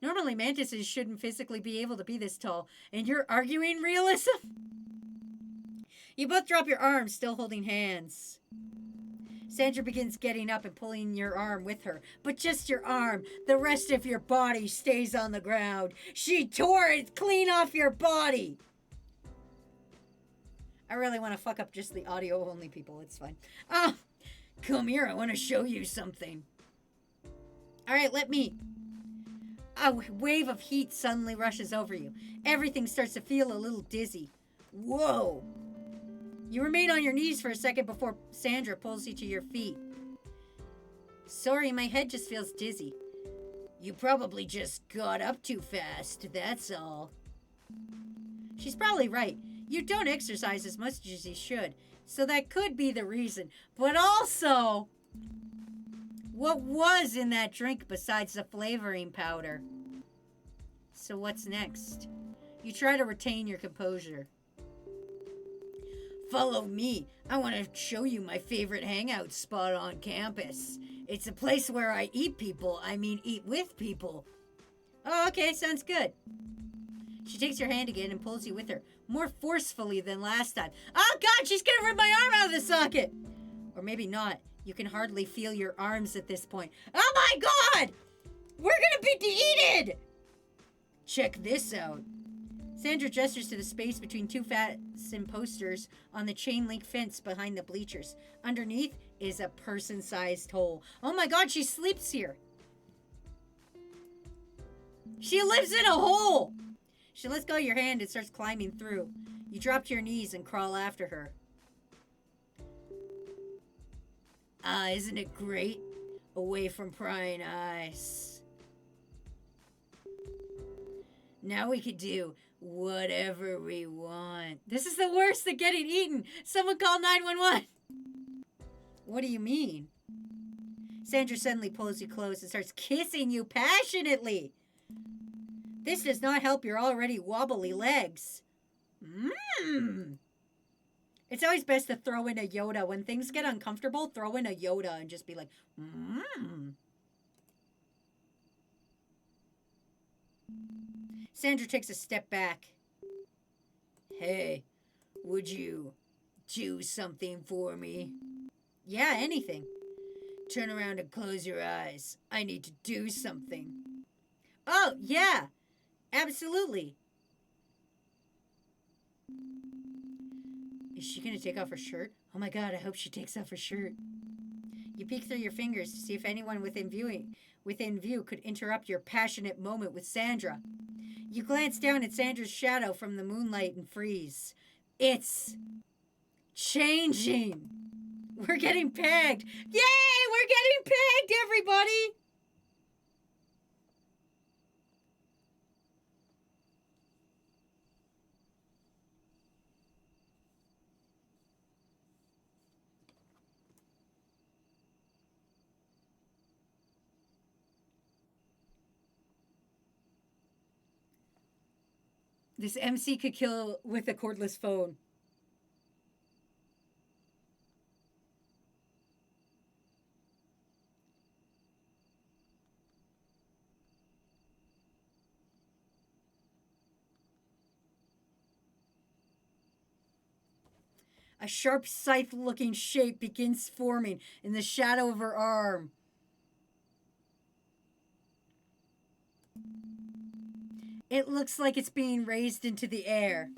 Speaker 1: Normally, mantises shouldn't physically be able to be this tall, and you're arguing realism? You both drop your arms, still holding hands. Sandra begins getting up and pulling your arm with her, but just your arm. The rest of your body stays on the ground. She tore it clean off your body. I really want to fuck up just the audio-only people. It's fine. Come here. I want to show you something. All right, let me... A wave of heat suddenly rushes over you. Everything starts to feel a little dizzy. Whoa! You remain on your knees for a second before Sandra pulls you to your feet. Sorry, my head just feels dizzy. You probably just got up too fast, that's all. She's probably right. You don't exercise as much as you should, so that could be the reason. But also, what was in that drink besides the flavoring powder? So what's next? You try to retain your composure. Follow me. I want to show you my favorite hangout spot on campus. It's a place where I eat eat with people. Oh, okay, sounds good. She takes your hand again and pulls you with her, more forcefully than last time. Oh God, she's gonna rip my arm out of the socket! Or maybe not. You can hardly feel your arms at this point. Oh my God! We're gonna be defeated! Check this out. Sandra gestures to the space between two fastened posters on the chain link fence behind the bleachers. Underneath is a person-sized hole. Oh my God, she sleeps here. She lives in a hole! She lets go of your hand and starts climbing through. You drop to your knees and crawl after her. Ah, isn't it great? Away from prying eyes. Now we could do whatever we want. This is the worst than getting eaten. Someone call 911. What do you mean? Sandra suddenly pulls you close and starts kissing you passionately. This does not help your already wobbly legs. It's always best to throw in a Yoda. When things get uncomfortable, throw in a Yoda and just be like, Sandra takes a step back. Hey, would you do something for me? Yeah, anything. Turn around and close your eyes. I need to do something. Oh, yeah. Absolutely. Is she going to take off her shirt? Oh my God, I hope she takes off her shirt. You peek through your fingers to see if anyone within view could interrupt your passionate moment with Sandra. You glance down at Sandra's shadow from the moonlight and freeze. It's changing. We're getting pegged. Yay! We're getting pegged, everybody! This MC could kill with a cordless phone. A sharp scythe-looking shape begins forming in the shadow of her arm. It looks like it's being raised into the air.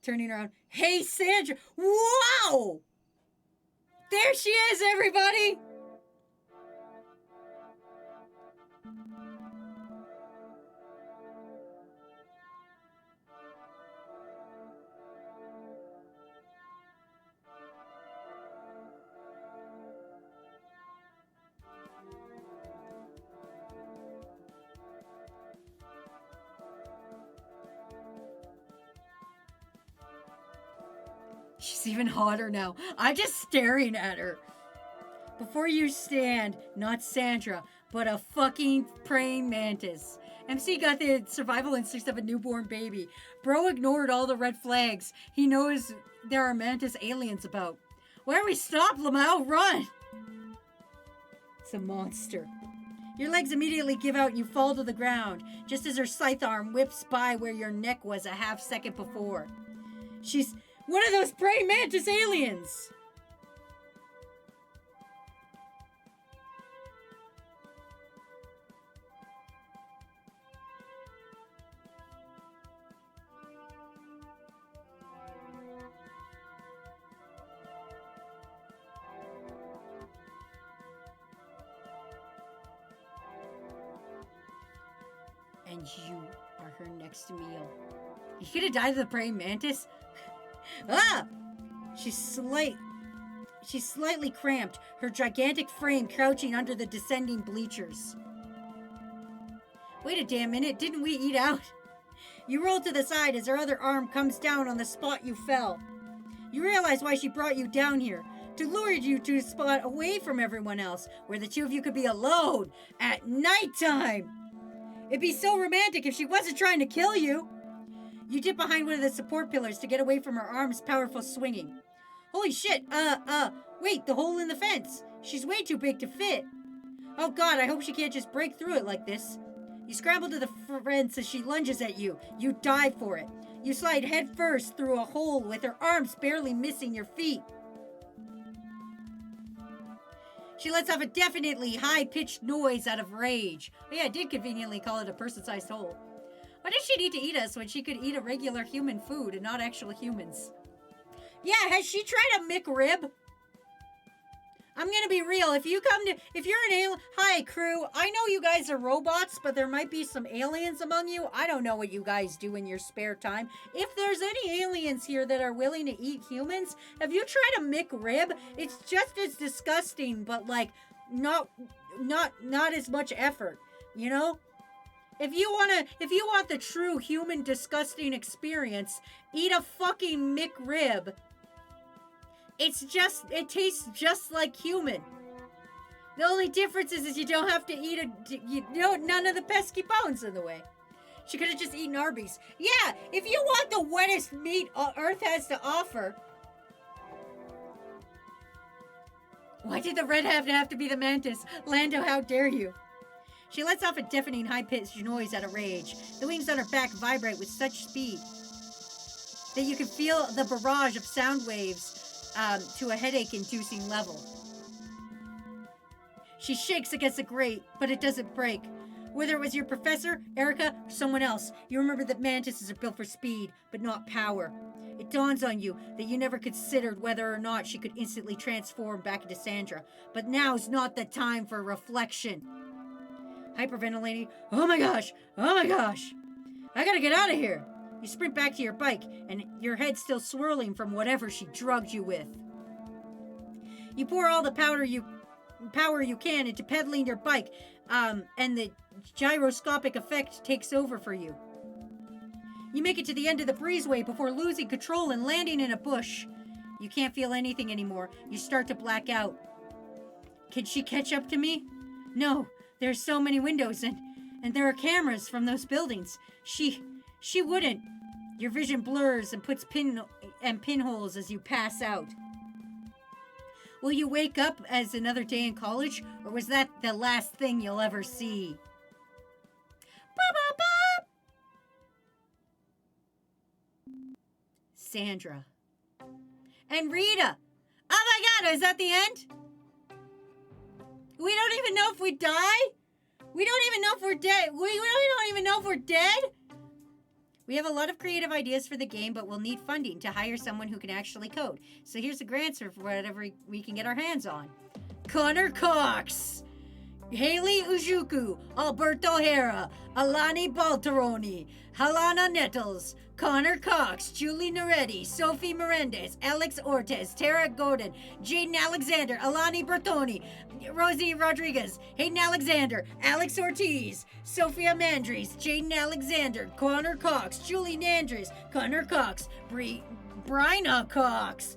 Speaker 1: Turning around. Hey, Sandra! Whoa! There she is, everybody! She's even hotter now. I'm just staring at her. Before you stand, not Sandra, but a fucking praying mantis. MC got the survival instincts of a newborn baby. Bro ignored all the red flags. He knows there are mantis aliens about. Why don't we stop, Lamau? Run! It's a monster. Your legs immediately give out and you fall to the ground, just as her scythe arm whips by where your neck was a half second before. She's one of those praying mantis aliens! And you are her next meal. You could have died of the praying mantis. Ah! She's slightly cramped, her gigantic frame crouching under the descending bleachers. Wait a damn minute, didn't we eat out? You roll to the side as her other arm comes down on the spot you fell. You realize why she brought you down here. To lure you to a spot away from everyone else, where the two of you could be alone at nighttime. It'd be so romantic if she wasn't trying to kill you. You dip behind one of the support pillars to get away from her arm's powerful swinging. Holy shit, wait, the hole in the fence. She's way too big to fit. Oh god, I hope she can't just break through it like this. You scramble to the fence as she lunges at you. You dive for it. You slide head first through a hole with her arms barely missing your feet. She lets off a definitely high-pitched noise out of rage. Oh yeah, I did conveniently call it a person-sized hole. Why does she need to eat us when she could eat a regular human food and not actual humans? Yeah, has she tried a McRib? I'm gonna be real. If you're an alien, hi crew. I know you guys are robots, but there might be some aliens among you. I don't know what you guys do in your spare time. If there's any aliens here that are willing to eat humans, have you tried a McRib? It's just as disgusting, but like not as much effort, you know? If you want the true human disgusting experience, eat a fucking McRib. It tastes just like human. The only difference is you don't have to eat none of the pesky bones in the way. She could have just eaten Arby's. Yeah, if you want the wettest meat Earth has to offer. Why did the red have to be the mantis? Lando, how dare you? She lets off a deafening high-pitched noise out of rage. The wings on her back vibrate with such speed that you can feel the barrage of sound waves to a headache-inducing level. She shakes against the grate, but it doesn't break. Whether it was your professor, Erica, or someone else, you remember that mantises are built for speed, but not power. It dawns on you that you never considered whether or not she could instantly transform back into Sandra, but now's not the time for reflection. Hyperventilating, oh my gosh, I gotta get out of here. You sprint back to your bike, and your head's still swirling from whatever she drugged you with. You pour all the power you can into pedaling your bike, and the gyroscopic effect takes over for you. You make it to the end of the breezeway before losing control and landing in a bush. You can't feel anything anymore. You start to black out. Can she catch up to me? No, there's so many windows, and there are cameras from those buildings. She wouldn't. Your vision blurs and puts pinholes as you pass out. Will you wake up as another day in college, or was that the last thing you'll ever see? Ba-ba-ba! Sandra. And Rita. Oh my god, is that the end? We don't even know if we die? We don't even know if we're dead. We don't even know if we're dead? We have a lot of creative ideas for the game, but we'll need funding to hire someone who can actually code. So here's the grants for whatever we can get our hands on. Connor Cox, Haley Ujuku, Alberto Hera, Alani Baltaroni, Halana Nettles, Connor Cox, Julie Neretti, Sophie Melendez, Alex Ortez, Tara Godin, Jaden Alexander, Alani Bertoni, Rosie Rodriguez, Hayden Alexander, Alex Ortiz, Sophia Mandries, Jaden Alexander, Connor Cox, Julie Nandres, Connor Cox, Bryna Cox,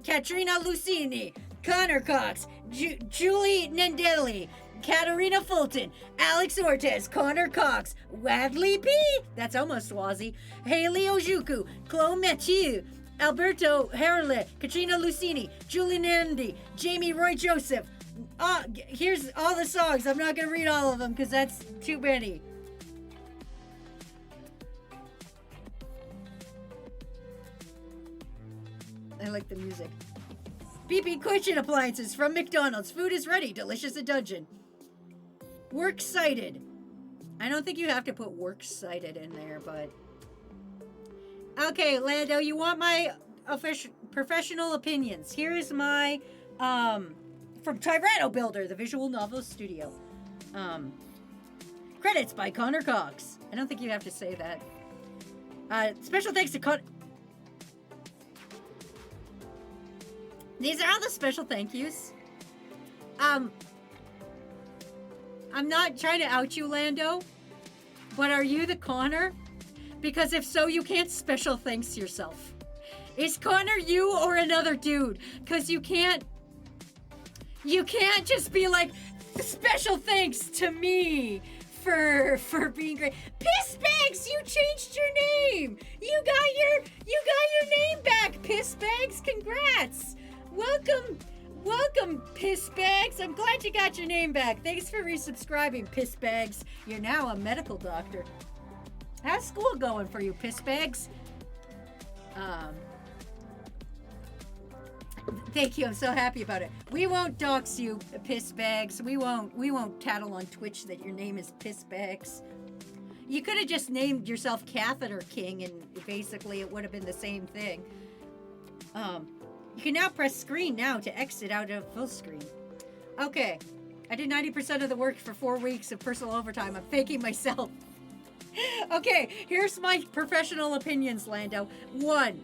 Speaker 1: Katrina Lucini, Connor Cox, Julie Nandelli, Katarina Fulton, Alex Ortez, Connor Cox, Wadley P. That's almost Swazi. Haley Ojuku, Chloe Mathieu, Alberto Herle, Katrina Lucini, Julie Nandi, Jamie Roy Joseph. Here's all the songs. I'm not going to read all of them because that's too many. I like the music. BP Kitchen Appliances from McDonald's. Food is ready. Delicious and dungeon. Works cited. I don't think you have to put works cited in there, but... Okay, Lando, you want my professional opinions. Here is my, from Tyranno Builder, the visual novel studio. Credits by Connor Cox. I don't think you have to say that. Special thanks to Con. These are all the special thank yous. I'm not trying to out you, Lando, but are you the Connor? Because if so, you can't special thanks yourself. Is Connor you or another dude? Because you can't just be like, special thanks to me for being great. Piss Bags, you changed your name. You got your name back, Piss Bags. Congrats. Welcome, Piss Bags. I'm glad you got your name back. Thanks for resubscribing, Piss Bags. You're now a medical doctor. How's school going for you, Piss Bags? Thank you. I'm so happy about it. We won't dox you, Piss Bags. We won't tattle on Twitch that your name is Piss Bags. You could have just named yourself Catheter King, and basically it would have been the same thing. You can now press screen now to exit out of full screen. Okay. I did 90% of the work for 4 weeks of personal overtime. I'm thanking myself. Okay, here's my professional opinions, Lando. 1.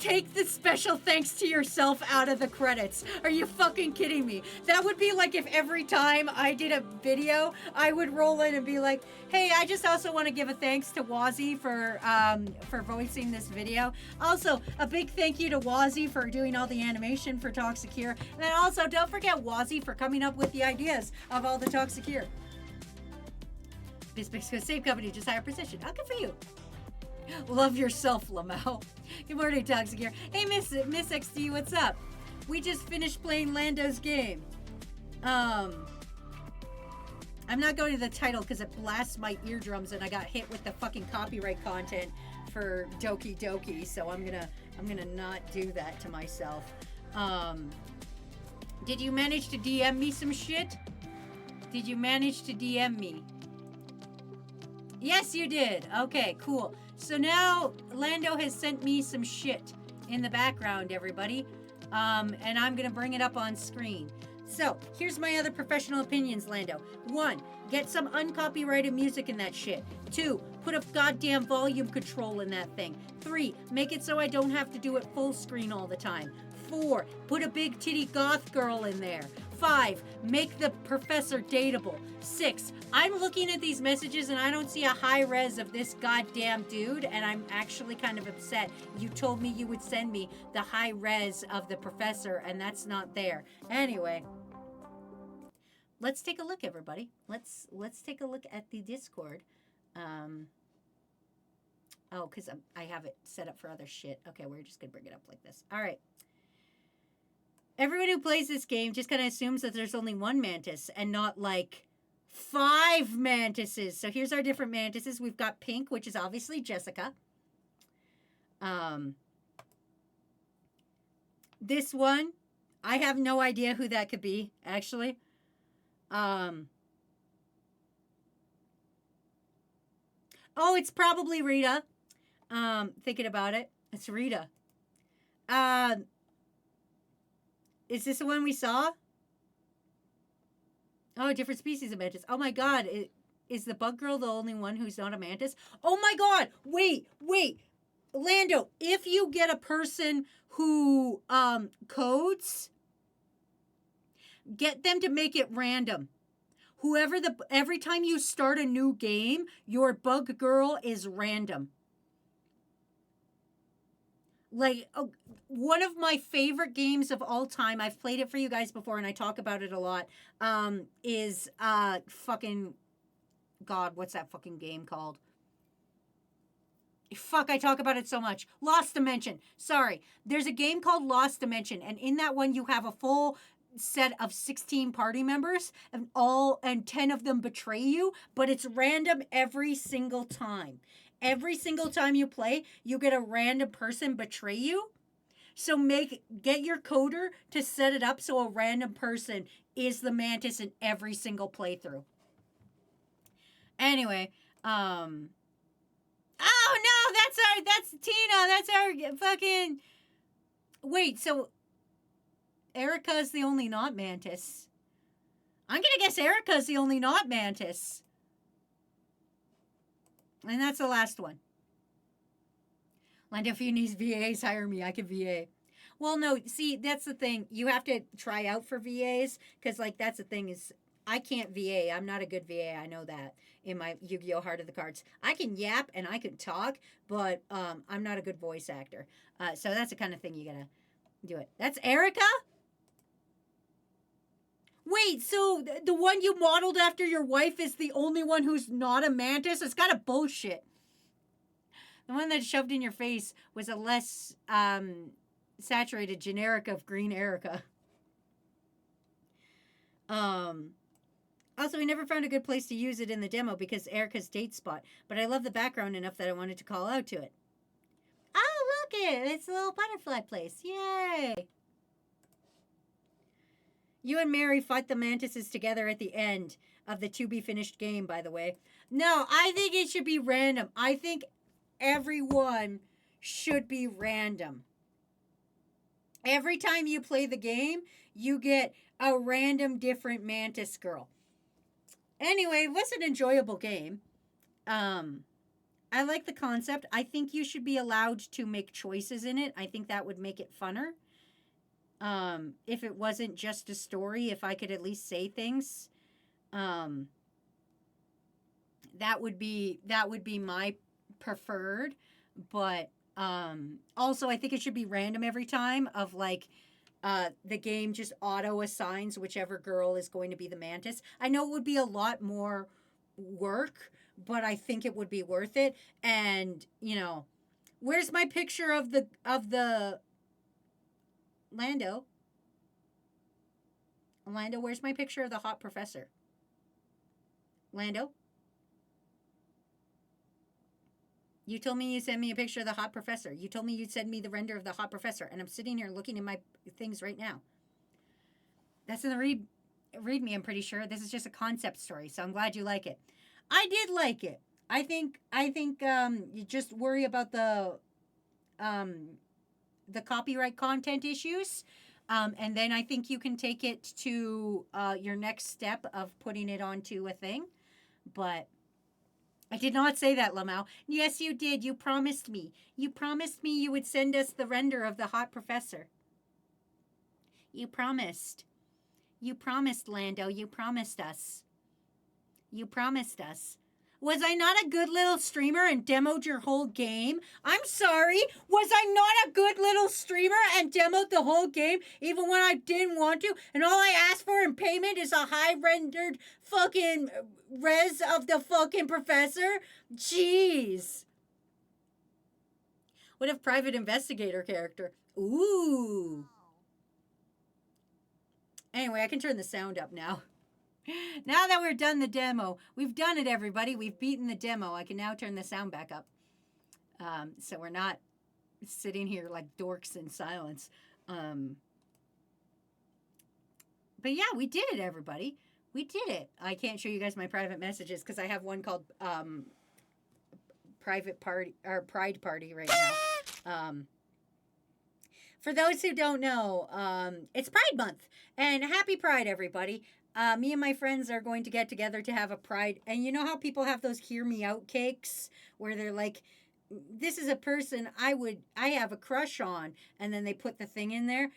Speaker 1: Take the special thanks to yourself out of the credits. Are you fucking kidding me? That would be like if every time I did a video, I would roll in and be like, hey, I just also want to give a thanks to Wazzy for voicing this video. Also, a big thank you to Wazzy for doing all the animation for Talk Secure. And then also, don't forget Wazzy for coming up with the ideas of all the Talk Secure. This makes a same company, just higher precision. Oh, good for you. Love yourself, Lamau. Good morning, Talk Secure. Hey, Miss XD, what's up? We just finished playing Lando's game. I'm not going to the title because it blasts my eardrums and I got hit with the fucking copyright content for Doki Doki, so I'm gonna not do that to myself. Did you manage to DM me some shit? Did you manage to DM me? Yes, you did. Okay, cool. So now Lando has sent me some shit in the background, everybody. And I'm going to bring it up on screen. So here's my other professional opinions, Lando. 1, get some uncopyrighted music in that shit. 2, put a goddamn volume control in that thing. 3, make it so I don't have to do it full screen all the time. 4, put a big titty goth girl in there. 5, make the professor dateable. 6, I'm looking at these messages and I don't see a high res of this goddamn dude, and I'm actually kind of upset. You told me you would send me the high res of the professor, and that's not there. Anyway, let's take a look, everybody. Let's take a look at the Discord. Oh, because I have it set up for other shit. Okay, we're just gonna bring it up like this. All right. Everyone who plays this game just kind of assumes that there's only one mantis and not like 5 mantises. So here's our different mantises. We've got Pink, which is obviously Jessica. This one, I have no idea who that could be, actually. Oh, it's probably Rita. Thinking about it. It's Rita. Is this the one we saw? Oh, different species of mantis. Oh my god. Is the bug girl the only one who's not a mantis? Oh my god. Wait. Lando, if you get a person who codes, get them to make it random. Every time you start a new game, your bug girl is random. Like, one of my favorite games of all time, I've played it for you guys before and I talk about it a lot, is fucking, God, what's that fucking game called? Fuck, I talk about it so much. Lost Dimension. Sorry. There's a game called Lost Dimension, and in that one you have a full set of 16 party members, and 10 of them betray you, but it's random every single time. Every single time you play, you get a random person betray you. So get your coder to set it up so a random person is the mantis in every single playthrough. Anyway, oh no, that's Tina. That's our fucking. Wait, so Erica's the only not mantis. I'm gonna guess Erica's the only not mantis. And that's the last one. Lando, if you need VAs, hire me. I can VA. Well, no, see, that's the thing. You have to try out for VAs because, like, that's the thing is I can't VA. I'm not a good VA. I know that in my Yu-Gi-Oh! Heart of the Cards. I can yap and I can talk, but I'm not a good voice actor. So that's the kind of thing you gotta do it. That's Erica? Wait, so the one you modeled after your wife is the only one who's not a mantis? It's kind of bullshit. The one that shoved in your face was a less saturated generic of green Erica. Also, we never found a good place to use it in the demo because Erica's date spot, but I love the background enough that I wanted to call out to it. Oh, look it! It's a little butterfly place. Yay! You and Mary fought the mantises together at the end of the to-be-finished game, by the way. No, I think it should be random. I think everyone should be random. Every time you play the game, you get a random different mantis girl. Anyway, it was an enjoyable game. I like the concept. I think you should be allowed to make choices in it. I think that would make it funner. If it wasn't just a story, if I could at least say things, that would be my preferred. But also, I think it should be random every time. Of like, the game just auto assigns whichever girl is going to be the mantis. I know it would be a lot more work, but I think it would be worth it. And you know, where's my picture of the Lando? Lando, where's my picture of the hot professor? Lando? You told me you sent me a picture of the hot professor. You told me you'd send me the render of the hot professor. And I'm sitting here looking at my things right now. That's in the read me, I'm pretty sure. This is just a concept story, so I'm glad you like it. I did like it. I think you just worry about the copyright content issues. And then I think you can take it to your next step of putting it onto a thing. But I did not say that, Lamau. Yes, you did. You promised me. You promised me you would send us the render of the hot professor. You promised. You promised, Lando. You promised us. You promised us. Was I not a good little streamer and demoed your whole game? I'm sorry. Was I not a good little streamer and demoed the whole game even when I didn't want to? And all I asked for in payment is a high rendered fucking res of the fucking professor? Jeez. What if private investigator character? Ooh. Anyway, I can turn the sound up now. Now that we're done the demo, we've done it, everybody. We've beaten the demo. I can now turn the sound back up. So we're not sitting here like dorks in silence. But yeah, we did it, everybody. We did it. I can't show you guys my private messages because I have one called Private Party or Pride Party right now. For those who don't know, it's Pride Month. And happy Pride, everybody. Me and my friends are going to get together to have a pride. And you know how people have those hear me out cakes where they're like, this is a person I have a crush on. And then they put the thing in there.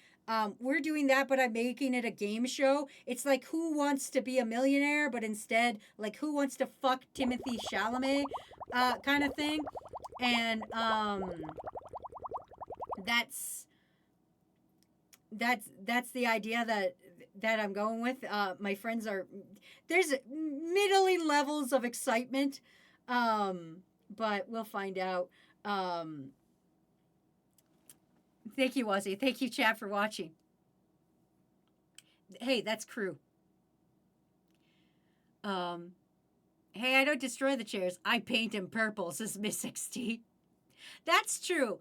Speaker 1: We're doing that, but I'm making it a game show. It's like Who Wants to Be a Millionaire, but instead like Who Wants to Fuck Timothy Chalamet kind of thing. And that's the idea that I'm going with. My friends there's middling levels of excitement, but we'll find out. Thank you, Ozzy. Thank you, chat, for watching. Hey, that's crew. Hey, I don't destroy the chairs. I paint them purple, says Miss XD. That's true.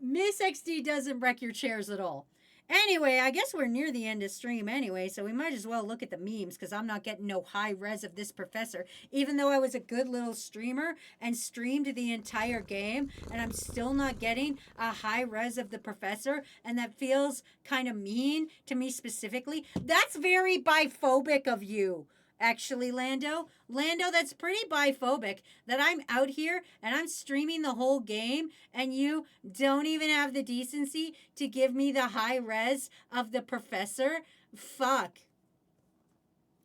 Speaker 1: Miss XD doesn't wreck your chairs at all. Anyway, I guess we're near the end of stream anyway, so we might as well look at the memes because I'm not getting no high res of this professor, even though I was a good little streamer and streamed the entire game, and I'm still not getting a high res of the professor, and that feels kind of mean to me specifically. That's very biphobic of you. actually, Lando. Lando, that's pretty biphobic that I'm out here and I'm streaming the whole game and you don't even have the decency to give me the high res of the professor. Fuck.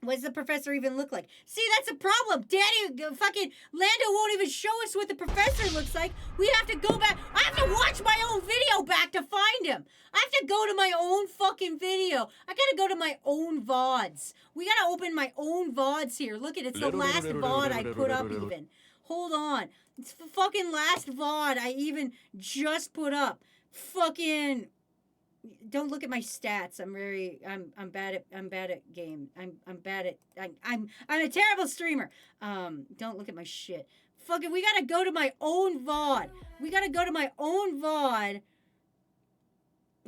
Speaker 1: What does the professor even look like? See, that's a problem. Fucking Lando won't even show us what the professor looks like. We have to go back. I have to watch my own video back to find him. I have to go to my own fucking video. I gotta go to my own VODs. We gotta open my own VODs here. Look at it. It's the last VOD I put up even. Hold on. It's the fucking last VOD I even just put up. Fucking... Don't look at my stats. I'm bad at game. I'm a terrible streamer. Don't look at my shit. Fucking we gotta go to my own VOD. We gotta go to my own VOD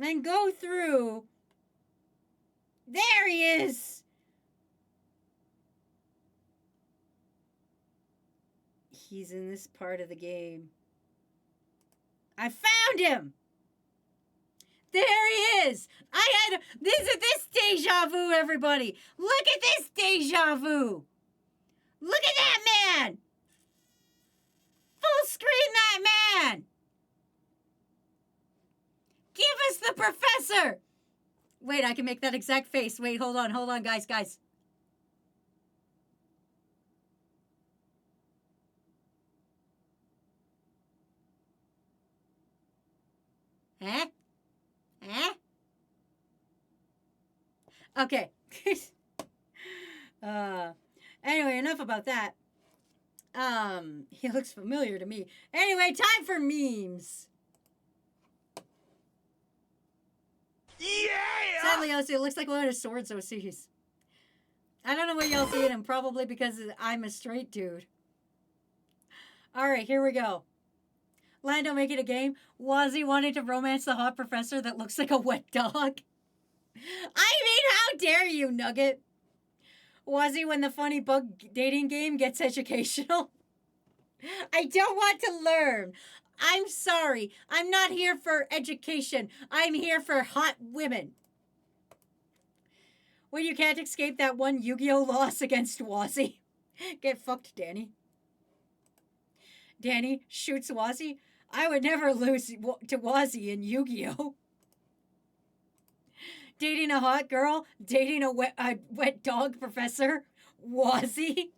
Speaker 1: and go through. There he is. He's in this part of the game. I found him. There he is! This deja vu, everybody! Look at this deja vu! Look at that man! Full screen that man! Give us the professor! Wait, I can make that exact face. Wait, hold on, guys. Huh? Eh? Okay. Anyway, enough about that. He looks familiar to me. Anyway, time for memes. Yeah! Sadly, OC, it looks like one of his swords OCs. I don't know what y'all see in him, probably because I'm a straight dude. Alright, here we go. Lando making a game. Wazzy wanting to romance the hot professor that looks like a wet dog. I mean, how dare you, Nugget? Wazzy when the funny bug dating game gets educational. I don't want to learn. I'm sorry. I'm not here for education. I'm here for hot women. When you can't escape that one Yu-Gi-Oh loss against Wazzy. Get fucked, Danny. Danny shoots Wazzy. I would never lose to Wazzy in Yu-Gi-Oh! Dating a hot girl, dating a wet dog professor, Wazzy.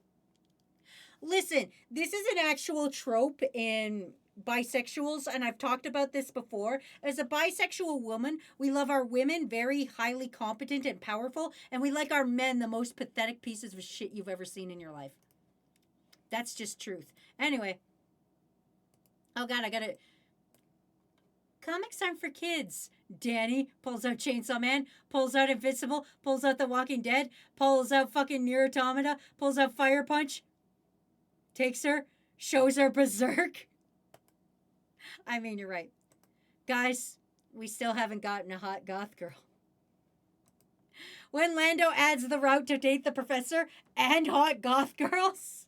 Speaker 1: Listen, this is an actual trope in bisexuals, and I've talked about this before. As a bisexual woman, we love our women very highly competent and powerful, and we like our men the most pathetic pieces of shit you've ever seen in your life. That's just truth. Anyway. Oh god, I gotta... Comics aren't for kids. Danny pulls out Chainsaw Man, pulls out Invincible, pulls out The Walking Dead, pulls out fucking Nier Automata, pulls out Fire Punch, takes her, shows her Berserk. I mean, you're right. Guys, we still haven't gotten a hot goth girl. When Lando adds the route to date the professor and hot goth girls.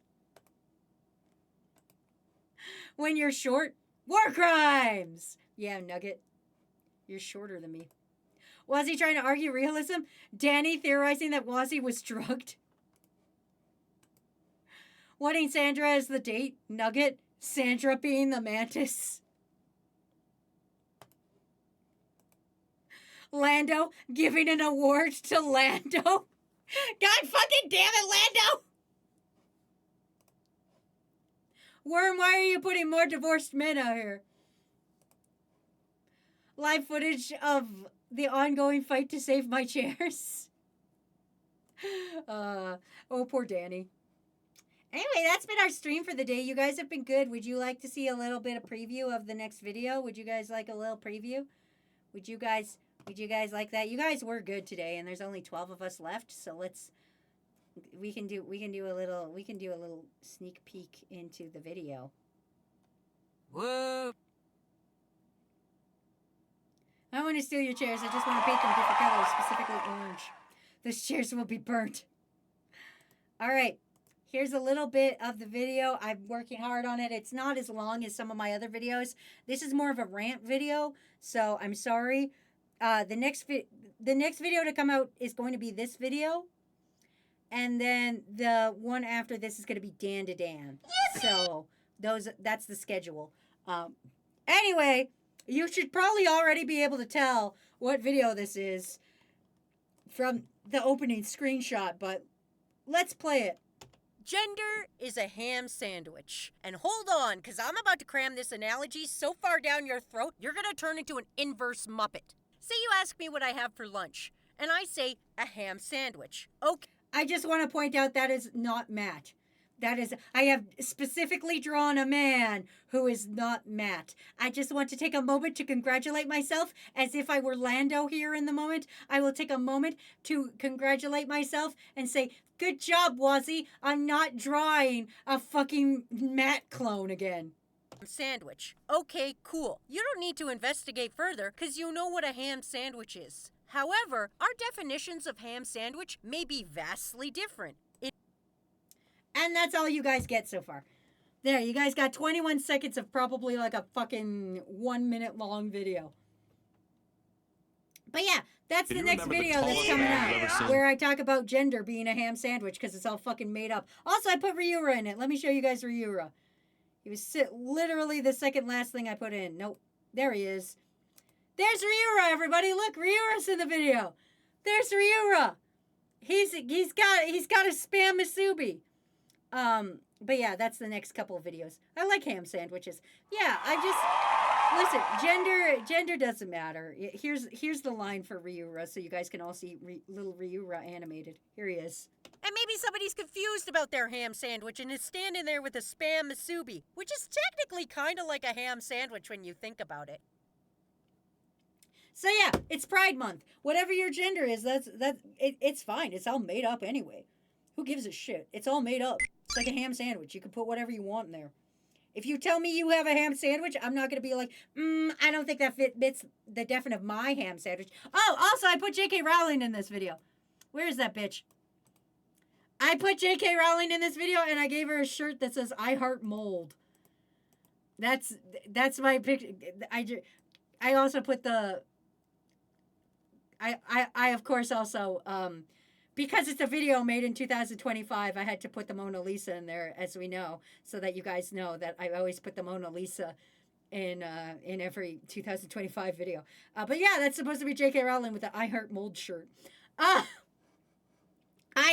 Speaker 1: When you're short, war crimes! Yeah, Nugget. You're shorter than me. Was he trying to argue realism? Danny theorizing that Wazzy was drugged? Wanting Sandra as the date? Nugget. Sandra being the mantis? Lando giving an award to Lando? God fucking damn it, Lando! Worm, why are you putting more divorced men out here? Live footage of the ongoing fight to save my chairs. Oh, poor Danny. Anyway, that's been our stream for the day. You guys have been good. Would you like to see a little bit of preview of the next video? Would you guys like a little preview? Would you guys like that? You guys were good today, and there's only 12 of us left, so let's... We can do a little sneak peek into the video. Whoa! I want to steal your chairs. I just want to paint them different colors, specifically orange. Those chairs will be burnt. All right. Here's a little bit of the video. I'm working hard on it. It's not as long as some of my other videos. This is more of a rant video, so I'm sorry. The next video to come out is going to be this video. And then the one after this is going to be Dan to Dan. So that's the schedule. Anyway, you should probably already be able to tell what video this is from the opening screenshot, but let's play it. Gender is a ham sandwich. And hold on, because I'm about to cram this analogy so far down your throat, you're going to turn into an inverse Muppet. Say you ask me what I have for lunch, and I say a ham sandwich. Okay. I just want to point out that is not Matt. That is, I have specifically drawn a man who is not Matt. I just want to take a moment to congratulate myself as if I were Lando here in the moment. I will take a moment to congratulate myself and say, good job, Wazzy. I'm not drawing a fucking Matt clone again. Sandwich. Okay, cool. You don't need to investigate further because you know what a ham sandwich is. However, our definitions of ham sandwich may be vastly different. And that's all you guys get so far. There, you guys got 21 seconds of probably like a fucking 1 minute long video. But yeah, that's the next video that's coming out where I talk about gender being a ham sandwich because it's all fucking made up. Also, I put Ryura in it. Let me show you guys Ryura. He was literally the second last thing I put in. Nope. There he is. There's Ryura, everybody. Look, Ryura's in the video. There's Ryura. He's got a spam Masubi. But yeah, that's the next couple of videos. I like ham sandwiches. Yeah, listen, gender doesn't matter. Here's the line for Ryura so you guys can all see little Ryura animated. Here he is. And maybe somebody's confused about their ham sandwich and is standing there with a spam Masubi, which is technically kind of like a ham sandwich when you think about it. So yeah, it's Pride Month. Whatever your gender is, it's fine. It's all made up anyway. Who gives a shit? It's all made up. It's like a ham sandwich. You can put whatever you want in there. If you tell me you have a ham sandwich, I'm not going to be like, I don't think that fits the definition of my ham sandwich. Oh, also, I put J.K. Rowling in this video. Where is that bitch? I put J.K. Rowling in this video, and I gave her a shirt that says, I heart mold. That's my picture. I also put the... I of course, also... because it's a video made in 2025, I had to put the Mona Lisa in there, as we know, so that you guys know that I always put the Mona Lisa in every 2025 video. But yeah, that's supposed to be J.K. Rowling with the I Heart Mold shirt. I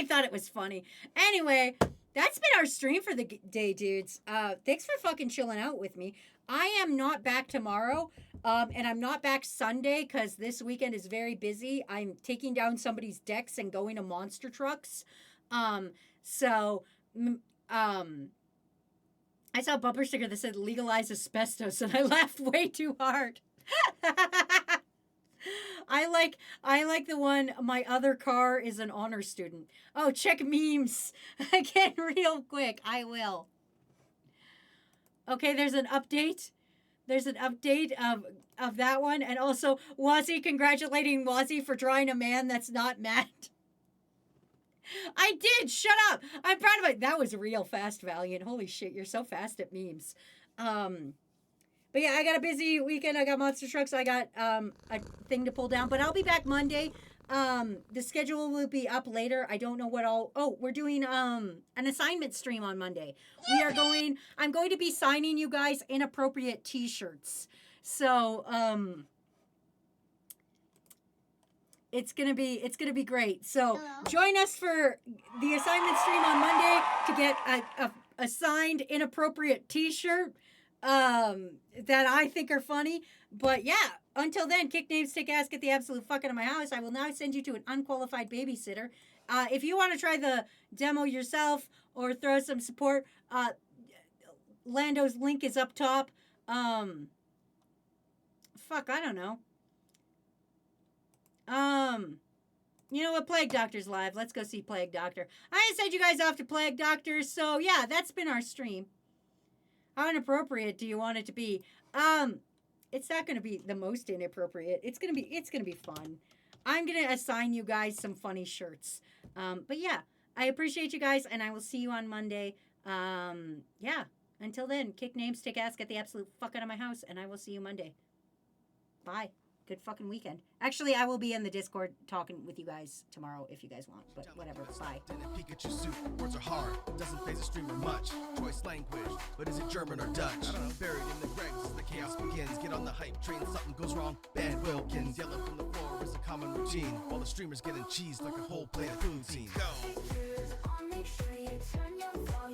Speaker 1: thought it was funny. Anyway, that's been our stream for the day, dudes. Thanks for fucking chilling out with me. I am not back tomorrow. And I'm not back Sunday because this weekend is very busy. I'm taking down somebody's decks and going to monster trucks. I saw a bumper sticker that said legalize asbestos and I laughed way too hard. I like the one, my other car is an honor student. Oh, check memes again real quick. I will. Okay, there's an update. There's an update of that one. And also, Wazzy congratulating Wazzy for drawing a man that's not Matt. I did! Shut up! I'm proud of it. That was real fast, Valiant. Holy shit, you're so fast at memes. But yeah, I got a busy weekend. I got monster trucks. I got a thing to pull down. But I'll be back Monday. The schedule will be up later. I don't know what all... Oh, we're doing an assignment stream on Monday. I'm going to be signing you guys inappropriate t-shirts. So, it's gonna be great. So join us for the assignment stream on Monday to get a signed inappropriate t-shirt that I think are funny. But yeah, until then, kick names, take ass, get the absolute fuck out of my house. I will now send you to an unqualified babysitter. If you want to try the demo yourself or throw some support, Lando's link is up top. Fuck, I don't know. You know what? Plague Doctor's live. Let's go see Plague Doctor. I sent you guys off to Plague Doctor, so yeah, that's been our stream. How inappropriate do you want it to be? It's not going to be the most inappropriate. It's going to be fun. I'm going to assign you guys some funny shirts. But yeah, I appreciate you guys, and I will see you on Monday. Yeah, until then, kick names, take ass, get the absolute fuck out of my house, and I will see you Monday. Bye. good fucking weekend. Actually, I will be in the Discord talking with you guys tomorrow if you guys want, but whatever. Bye.
Speaker 3: In a Pikachu suit, words are hard, doesn't phase a streamer much. Choice language, but is it German or Dutch? I don't know. Buried in the ranks as the chaos begins. Get on the hype train, something goes wrong. Ban Wilkins, yelling from the floor is a common routine. While the streamers getting cheese like a whole plate of food scene. Go!
Speaker 2: Make sure you turn your volume